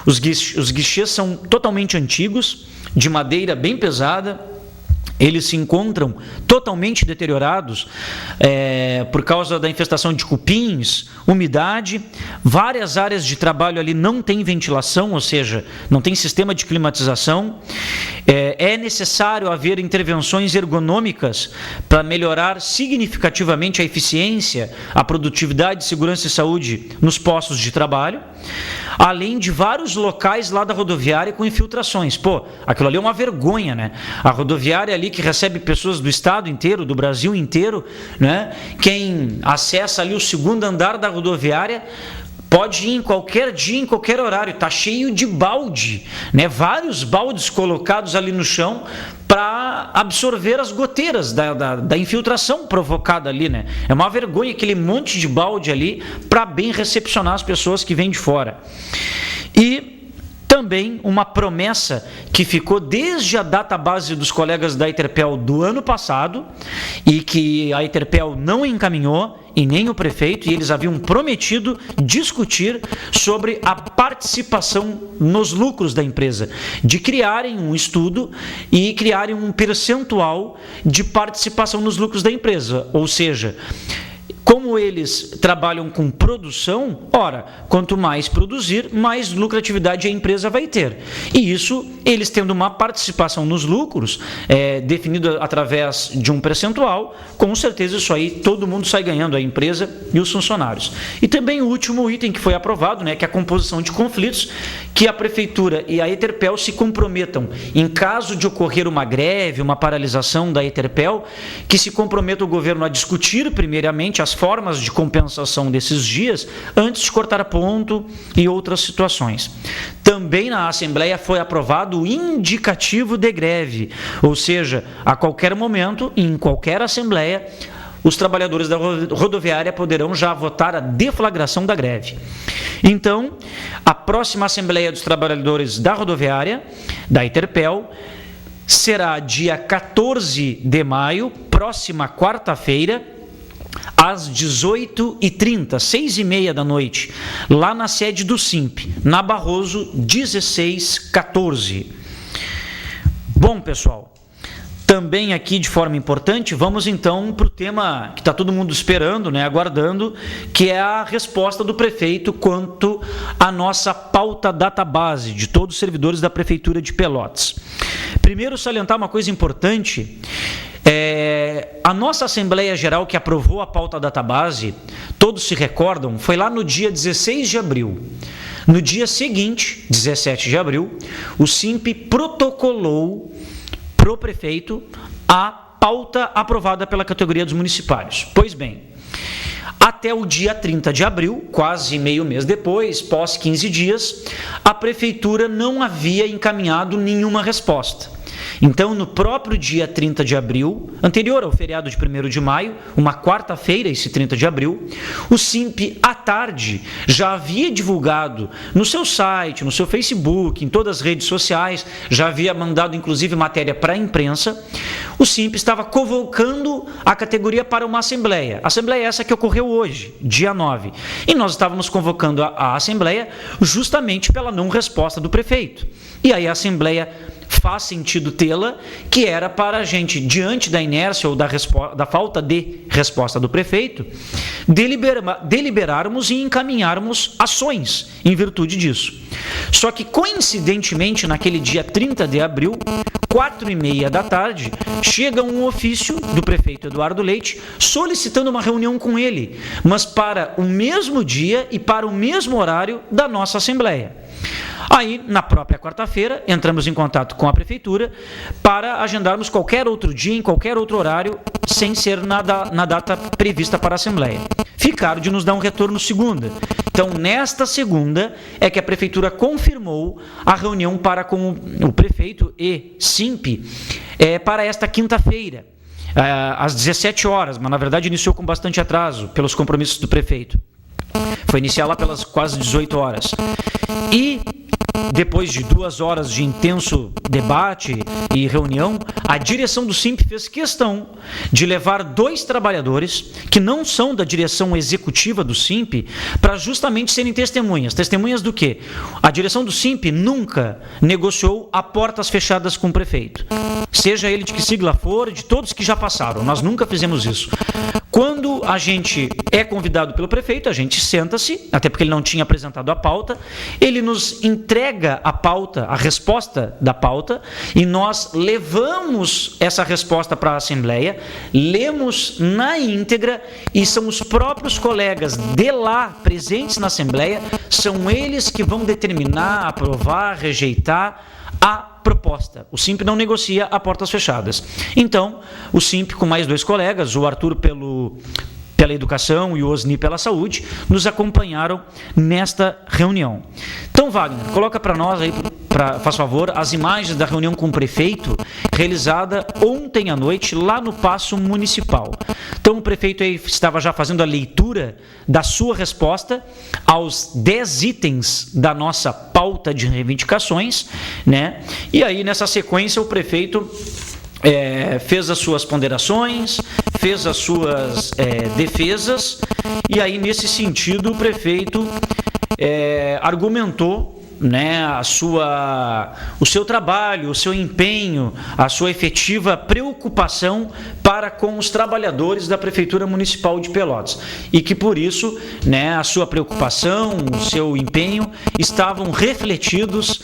Speaker 1: Os guichês são totalmente antigos, de madeira bem pesada. Eles se encontram totalmente deteriorados por causa da infestação de cupins, umidade. Várias áreas de trabalho ali não tem ventilação, ou seja, não tem sistema de climatização. É necessário haver intervenções ergonômicas para melhorar significativamente a eficiência, a produtividade, segurança e saúde nos postos de trabalho, além de vários locais lá da rodoviária com infiltrações. Aquilo ali é uma vergonha, né? A rodoviária ali que recebe pessoas do estado inteiro, do Brasil inteiro, né? Quem acessa ali o segundo andar da rodoviária pode ir em qualquer dia, em qualquer horário, está cheio de balde, né? Vários baldes colocados ali no chão para absorver as goteiras da infiltração provocada ali, né? É uma vergonha aquele monte de balde ali para bem recepcionar as pessoas que vêm de fora. E também uma promessa que ficou desde a data base dos colegas da Eterpel do ano passado e que a Eterpel não encaminhou e nem o prefeito, e eles haviam prometido discutir sobre a participação nos lucros da empresa, de criarem um estudo e criarem um percentual de participação nos lucros da empresa, ou seja, como eles trabalham com produção, quanto mais produzir, mais lucratividade a empresa vai ter. E isso, eles tendo uma participação nos lucros, definida através de um percentual, com certeza isso aí todo mundo sai ganhando, a empresa e os funcionários. E também o último item que foi aprovado, que é a composição de conflitos, que a Prefeitura e a Eterpel se comprometam, em caso de ocorrer uma greve, uma paralisação da Eterpel, que se comprometa o governo a discutir primeiramente as formas de compensação desses dias antes de cortar ponto e outras situações. Também na Assembleia foi aprovado o indicativo de greve, ou seja, a qualquer momento, em qualquer Assembleia, os trabalhadores da rodoviária poderão já votar a deflagração da greve. Então, a próxima Assembleia dos Trabalhadores da Rodoviária, da Eterpel, será dia 14 de maio, próxima quarta-feira, às 18h30, 6h30 da noite, lá na sede do SIMP, na Barroso 1614. Bom, pessoal, também aqui de forma importante, vamos então para o tema que está todo mundo esperando, aguardando, que é a resposta do prefeito quanto à nossa pauta database de todos os servidores da Prefeitura de Pelotas. Primeiro, salientar uma coisa importante. A nossa Assembleia Geral que aprovou a pauta database, todos se recordam, foi lá no dia 16 de abril. No dia seguinte, 17 de abril, o SIMP protocolou para o prefeito a pauta aprovada pela categoria dos municipários. Pois bem, até o dia 30 de abril, quase meio mês depois, pós 15 dias, a Prefeitura não havia encaminhado nenhuma resposta. Então, no próprio dia 30 de abril, anterior ao feriado de 1º de maio, uma quarta-feira, esse 30 de abril, o SIMP, à tarde, já havia divulgado no seu site, no seu Facebook, em todas as redes sociais, já havia mandado, inclusive, matéria para a imprensa. O SIMP estava convocando a categoria para uma assembleia. Assembleia essa que ocorreu hoje, dia 9. E nós estávamos convocando a assembleia justamente pela não resposta do prefeito. E aí a assembleia faz sentido tê-la, que era para a gente, diante da inércia ou da falta de resposta do prefeito, deliberarmos e encaminharmos ações em virtude disso. Só que, coincidentemente, naquele dia 30 de abril, 4h30 da tarde, chega um ofício do prefeito Eduardo Leite solicitando uma reunião com ele, mas para o mesmo dia e para o mesmo horário da nossa Assembleia. Aí, na própria quarta-feira, entramos em contato com a prefeitura para agendarmos qualquer outro dia, em qualquer outro horário, sem ser na data prevista para a Assembleia. Ficaram de nos dar um retorno segunda. Então, nesta segunda, é que a prefeitura confirmou a reunião com o prefeito e SIMP para esta quinta-feira, às 17 horas, mas na verdade iniciou com bastante atraso, pelos compromissos do prefeito. Foi iniciar lá pelas quase 18 horas. E depois de 2 horas de intenso debate e reunião, a direção do SIMP fez questão de levar 2 trabalhadores que não são da direção executiva do SIMP para justamente serem testemunhas. Testemunhas do quê? A direção do SIMP nunca negociou a portas fechadas com o prefeito. Seja ele de que sigla for, de todos que já passaram. Nós nunca fizemos isso. Quando a gente é convidado pelo prefeito, a gente senta-se, até porque ele não tinha apresentado a pauta, ele nos entrega a pauta, a resposta da pauta, e nós levamos essa resposta para a Assembleia, lemos na íntegra, e são os próprios colegas de lá, presentes na Assembleia, são eles que vão determinar, aprovar, rejeitar a proposta. O SIMP não negocia a portas fechadas. Então, o SIMP, com mais 2 colegas, o Arthur pela educação e o Osni pela saúde, nos acompanharam nesta reunião. Então, Wagner, coloca para nós aí, faz favor, as imagens da reunião com o prefeito realizada ontem à noite lá no Paço Municipal. Então, o prefeito aí estava já fazendo a leitura da sua resposta aos 10 itens da nossa pauta de reivindicações, né? E aí, nessa sequência, o prefeito fez as suas ponderações, fez as suas defesas, e aí, nesse sentido, o prefeito argumentou, né, o seu trabalho, o seu empenho, a sua efetiva preocupação para com os trabalhadores da Prefeitura Municipal de Pelotas. E que, por isso, né, a sua preocupação, o seu empenho estavam refletidos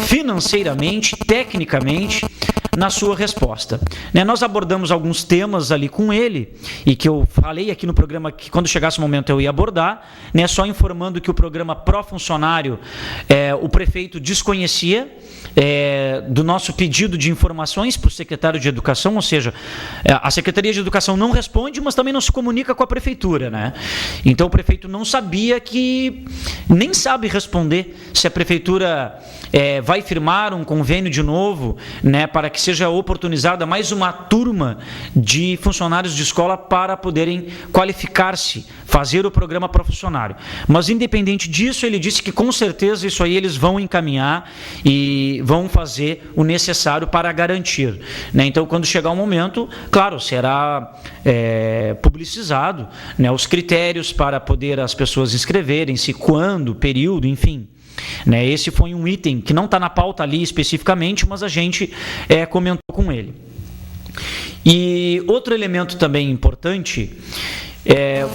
Speaker 1: financeiramente, tecnicamente, na sua resposta. Nós abordamos alguns temas ali com ele, e que eu falei aqui no programa que quando chegasse o momento eu ia abordar, só informando que o programa Pró-Funcionário, o prefeito desconhecia do nosso pedido de informações para o secretário de Educação, ou seja, a Secretaria de Educação não responde, mas também não se comunica com a prefeitura, né? Então o prefeito não sabia nem sabe responder se a prefeitura vai firmar um convênio de novo, né, para que seja oportunizada mais uma turma de funcionários de escola para poderem qualificar-se, fazer o programa Pró-Funcionário. Mas, independente disso, ele disse que com certeza isso aí eles vão encaminhar e vão fazer o necessário para garantir, né? Então, quando chegar o momento, claro, será publicizado, né, os critérios para poder as pessoas inscreverem-se, quando, período, enfim. Esse foi um item que não está na pauta ali especificamente, mas a gente comentou com ele. E outro elemento também importante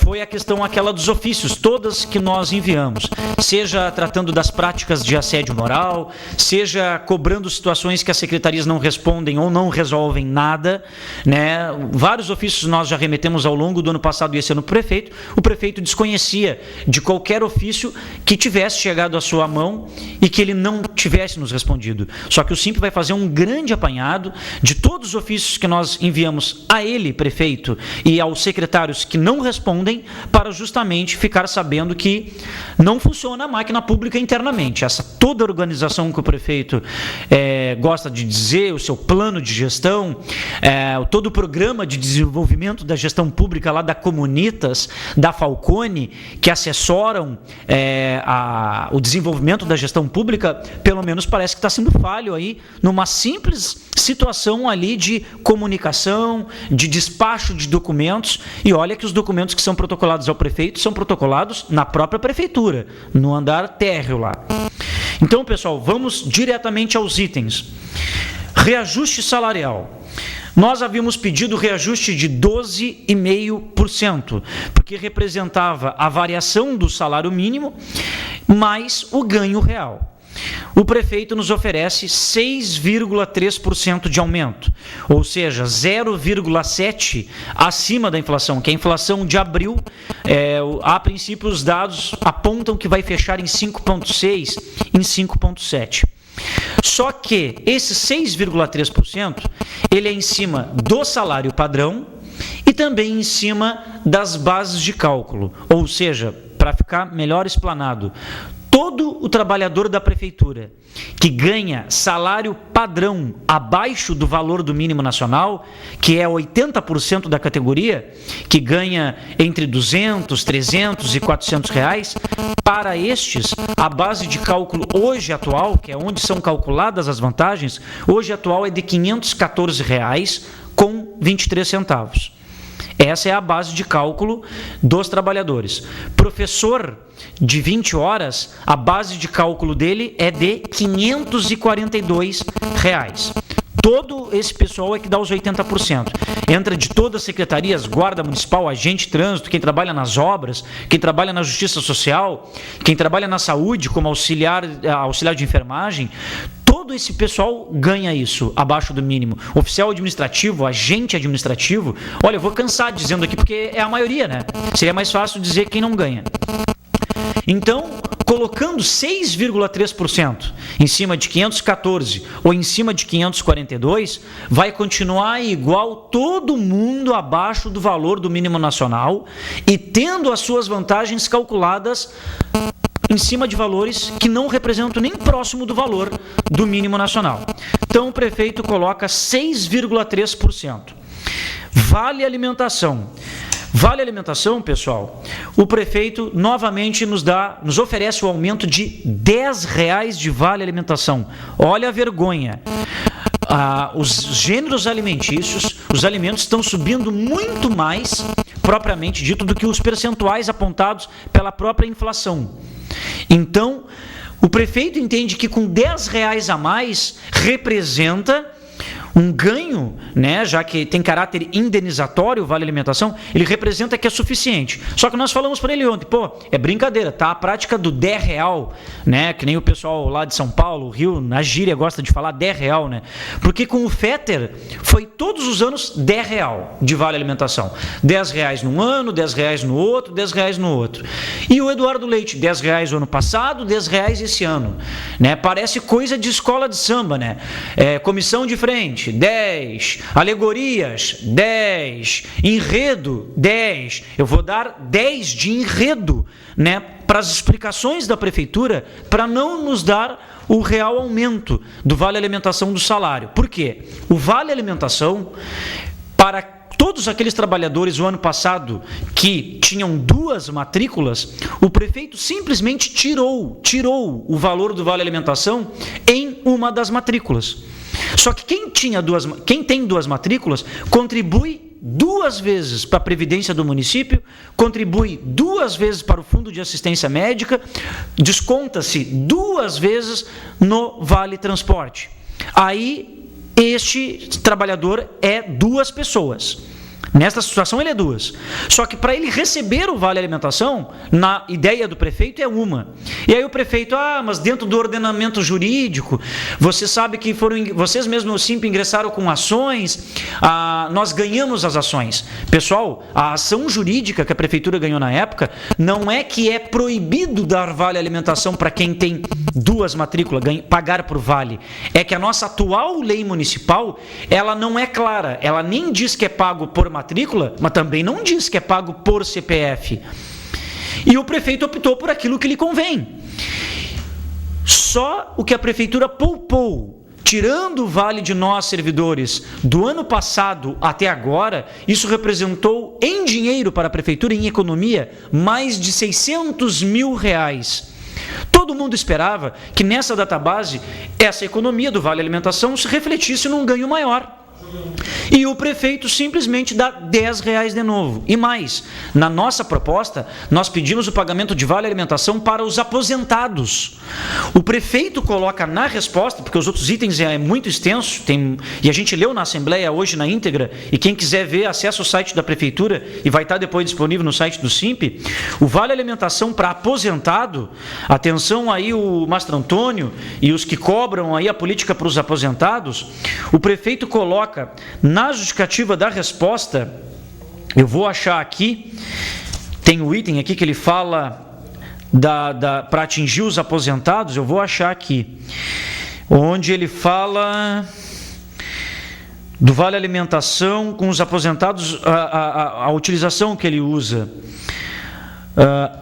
Speaker 1: foi a questão aquela dos ofícios, todas que nós enviamos, seja tratando das práticas de assédio moral, seja cobrando situações que as secretarias não respondem ou não resolvem nada, né? Vários ofícios nós já remetemos ao longo do ano passado e esse ano para o prefeito. O prefeito desconhecia de qualquer ofício que tivesse chegado à sua mão e que ele não tivesse nos respondido. Só que o SIMP vai fazer um grande apanhado de todos os ofícios que nós enviamos a ele, prefeito, e aos secretários que não respondem, para justamente ficar sabendo que não funciona a máquina pública internamente. Toda a organização que o prefeito gosta de dizer, o seu plano de gestão, todo o programa de desenvolvimento da gestão pública lá da Comunitas, da Falcone, que assessoram o desenvolvimento da gestão pública, pelo menos parece que está sendo falho aí, numa simples situação ali de comunicação, de despacho de documentos, e olha que os documentos que são protocolados ao prefeito são protocolados na própria prefeitura, no andar térreo lá. Então, pessoal, vamos diretamente aos itens. Reajuste salarial. Nós havíamos pedido reajuste de 12,5%, porque representava a variação do salário mínimo mais o ganho real. O prefeito nos oferece 6,3% de aumento, ou seja, 0,7% acima da inflação, que a inflação de abril, a princípio os dados apontam que vai fechar em 5,6%, em 5,7%. Só que esse 6,3% ele é em cima do salário padrão e também em cima das bases de cálculo, ou seja, para ficar melhor explanado, todo o trabalhador da prefeitura que ganha salário padrão abaixo do valor do mínimo nacional, que é 80% da categoria, que ganha entre 200, 300 e 400 reais, para estes, a base de cálculo hoje atual, que é onde são calculadas as vantagens, hoje atual é de R$ 514 reais com 23 centavos. Essa é a base de cálculo dos trabalhadores. Professor de 20 horas, a base de cálculo dele é de R$ 542 reais. Todo esse pessoal é que dá os 80%. Entra de todas as secretarias, guarda municipal, agente de trânsito, quem trabalha nas obras, quem trabalha na justiça social, quem trabalha na saúde como auxiliar de enfermagem. Todo esse pessoal ganha isso, abaixo do mínimo. Oficial administrativo, agente administrativo. Olha, eu vou cansar dizendo aqui porque é a maioria, né? Seria mais fácil dizer quem não ganha. Então, colocando 6,3% em cima de 514 ou em cima de 542, vai continuar igual todo mundo abaixo do valor do mínimo nacional e tendo as suas vantagens calculadas em cima de valores que não representam nem próximo do valor do mínimo nacional. Então, o prefeito coloca 6,3%. Vale alimentação. Vale alimentação, pessoal, o prefeito novamente nos oferece o aumento de R$ 10 de vale alimentação. Olha a vergonha. Os gêneros alimentícios, os alimentos estão subindo muito mais, propriamente dito, do que os percentuais apontados pela própria inflação. Então, o prefeito entende que com R$ 10 a mais representa um ganho, né, já que tem caráter indenizatório o Vale Alimentação, ele representa que é suficiente. Só que nós falamos para ele ontem, é brincadeira, tá? A prática do R$10, né, que nem o pessoal lá de São Paulo, o Rio, na gíria gosta de falar R$10, né? Porque com o Fetter foi todos os anos R$10 de Vale Alimentação. R$10 num ano, R$10 no outro, R$10 no outro. E o Eduardo Leite, R$10 o ano passado, R$10 esse ano, né? Parece coisa de escola de samba, né? Comissão de frente, 10, alegorias, 10, enredo, 10. Eu vou dar 10 de enredo, né, para as explicações da prefeitura, para não nos dar o real aumento do Vale Alimentação do salário. Por quê? O Vale Alimentação, para todos aqueles trabalhadores o ano passado que tinham 2 matrículas, o prefeito simplesmente tirou o valor do Vale Alimentação em uma das matrículas. Só que quem tem 2 matrículas contribui 2 vezes para a Previdência do município, contribui 2 vezes para o Fundo de Assistência Médica, desconta-se 2 vezes no Vale Transporte. Aí, este trabalhador é 2 pessoas. Nesta situação ele é 2. Só que para ele receber o Vale Alimentação, na ideia do prefeito é uma. E aí o prefeito, mas dentro do ordenamento jurídico, você sabe que vocês mesmos, o Simp, ingressaram com ações, nós ganhamos as ações. Pessoal, a ação jurídica que a prefeitura ganhou na época, não é que é proibido dar Vale Alimentação para quem tem 2 matrículas, pagar por Vale. É que a nossa atual lei municipal, ela não é clara, ela nem diz que é pago por matrícula, mas também não diz que é pago por CPF. E o prefeito optou por aquilo que lhe convém. Só o que a prefeitura poupou, tirando o vale de nós servidores do ano passado até agora, isso representou em dinheiro para a prefeitura, em economia, mais de R$600 mil. Todo mundo esperava que nessa database, essa economia do Vale Alimentação se refletisse num ganho maior. e o prefeito simplesmente dá R$10 de novo. E mais, na nossa proposta, nós pedimos o pagamento de vale alimentação para os aposentados. O prefeito coloca na resposta, porque os outros itens é muito extenso, e a gente leu na Assembleia hoje na íntegra, e quem quiser ver, acessa o site da Prefeitura, e vai estar depois disponível no site do SIMP, o vale alimentação para aposentado, atenção aí o Mastro Antônio e os que cobram aí a política para os aposentados, o prefeito coloca na justificativa da resposta, eu vou achar aqui, tem o item aqui que ele fala para atingir os aposentados, eu vou achar aqui, onde ele fala do vale alimentação com os aposentados, a utilização que ele usa.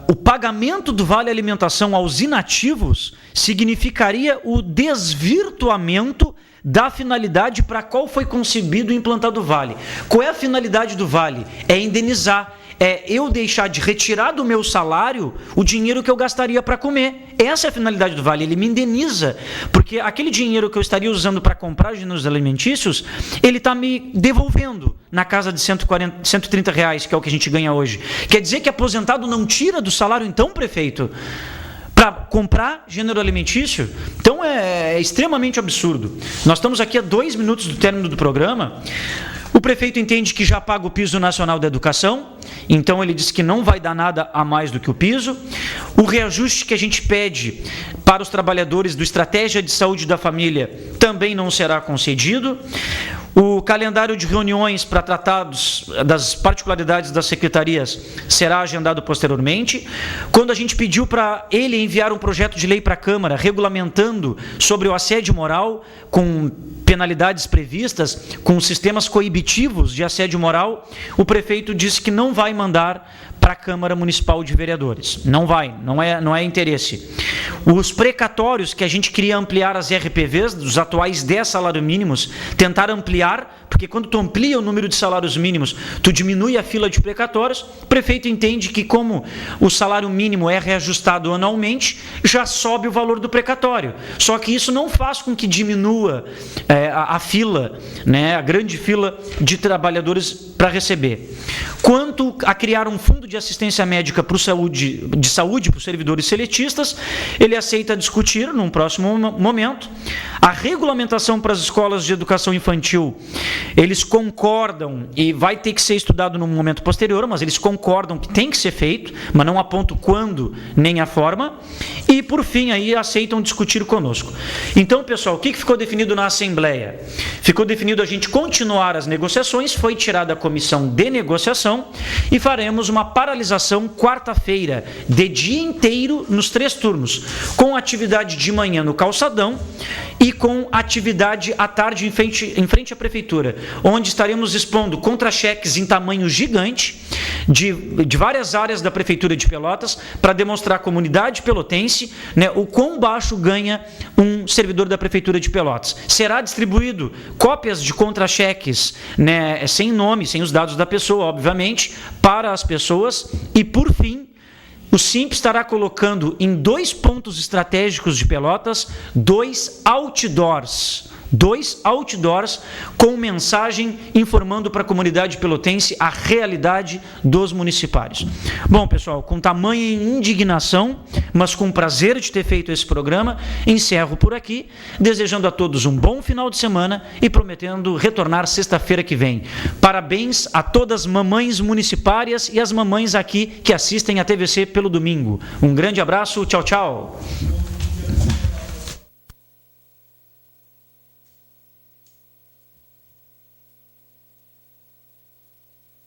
Speaker 1: O pagamento do vale alimentação aos inativos significaria o desvirtuamento da finalidade para a qual foi concebido e implantado o vale. Qual é a finalidade do vale? É indenizar, é eu deixar de retirar do meu salário o dinheiro que eu gastaria para comer. Essa é a finalidade do vale, ele me indeniza, porque aquele dinheiro que eu estaria usando para comprar gêneros alimentícios, ele está me devolvendo na casa de R$130, que é o que a gente ganha hoje. Quer dizer que aposentado não tira do salário então, prefeito? Para comprar gênero alimentício? Então é extremamente absurdo. Nós estamos aqui a 2 minutos do término do programa. O prefeito entende que já paga o piso nacional da educação, então ele diz que não vai dar nada a mais do que o piso. O reajuste que a gente pede para os trabalhadores do Estratégia de Saúde da Família também não será concedido. O calendário de reuniões para tratar das particularidades das secretarias será agendado posteriormente. Quando a gente pediu para ele enviar um projeto de lei para a Câmara regulamentando sobre o assédio moral, com penalidades previstas, com sistemas coibitivos de assédio moral, o prefeito disse que não vai mandar para a Câmara Municipal de Vereadores. Não vai, não é interesse. Os precatórios, que a gente queria ampliar as RPVs, dos atuais 10 salários mínimos, tentar ampliar, porque quando tu amplia o número de salários mínimos, tu diminui a fila de precatórios. O prefeito entende que, como o salário mínimo é reajustado anualmente, já sobe o valor do precatório. Só que isso não faz com que diminua a fila, né, a grande fila de trabalhadores para receber. Quanto a criar um fundo de assistência médica de saúde para os servidores seletistas, ele aceita discutir num próximo momento. A regulamentação para as escolas de educação infantil, eles concordam, e vai ter que ser estudado num momento posterior, mas eles concordam que tem que ser feito, mas não apontam quando nem a forma. E, por fim, aí aceitam discutir conosco. Então, pessoal, o que ficou definido na Assembleia? Ficou definido a gente continuar as negociações, foi tirada a comissão de negociação e faremos uma paralisação quarta-feira, de dia inteiro, nos 3 turnos, com atividade de manhã no calçadão e com atividade à tarde em frente à Prefeitura, onde estaremos expondo contra-cheques em tamanho gigante de várias áreas da Prefeitura de Pelotas, para demonstrar à comunidade pelotense, né, o quão baixo ganha um servidor da Prefeitura de Pelotas. Será distribuído cópias de contra-cheques, né, sem nome, sem os dados da pessoa, obviamente, para as pessoas. E, por fim, o SIMP estará colocando em 2 pontos estratégicos de Pelotas 2 outdoors com mensagem informando para a comunidade pelotense a realidade dos municipários. Bom, pessoal, com tamanha indignação, mas com prazer de ter feito esse programa, encerro por aqui, desejando a todos um bom final de semana e prometendo retornar sexta-feira que vem. Parabéns a todas as mamães municipárias e as mamães aqui que assistem a TVC pelo domingo. Um grande abraço, tchau, tchau.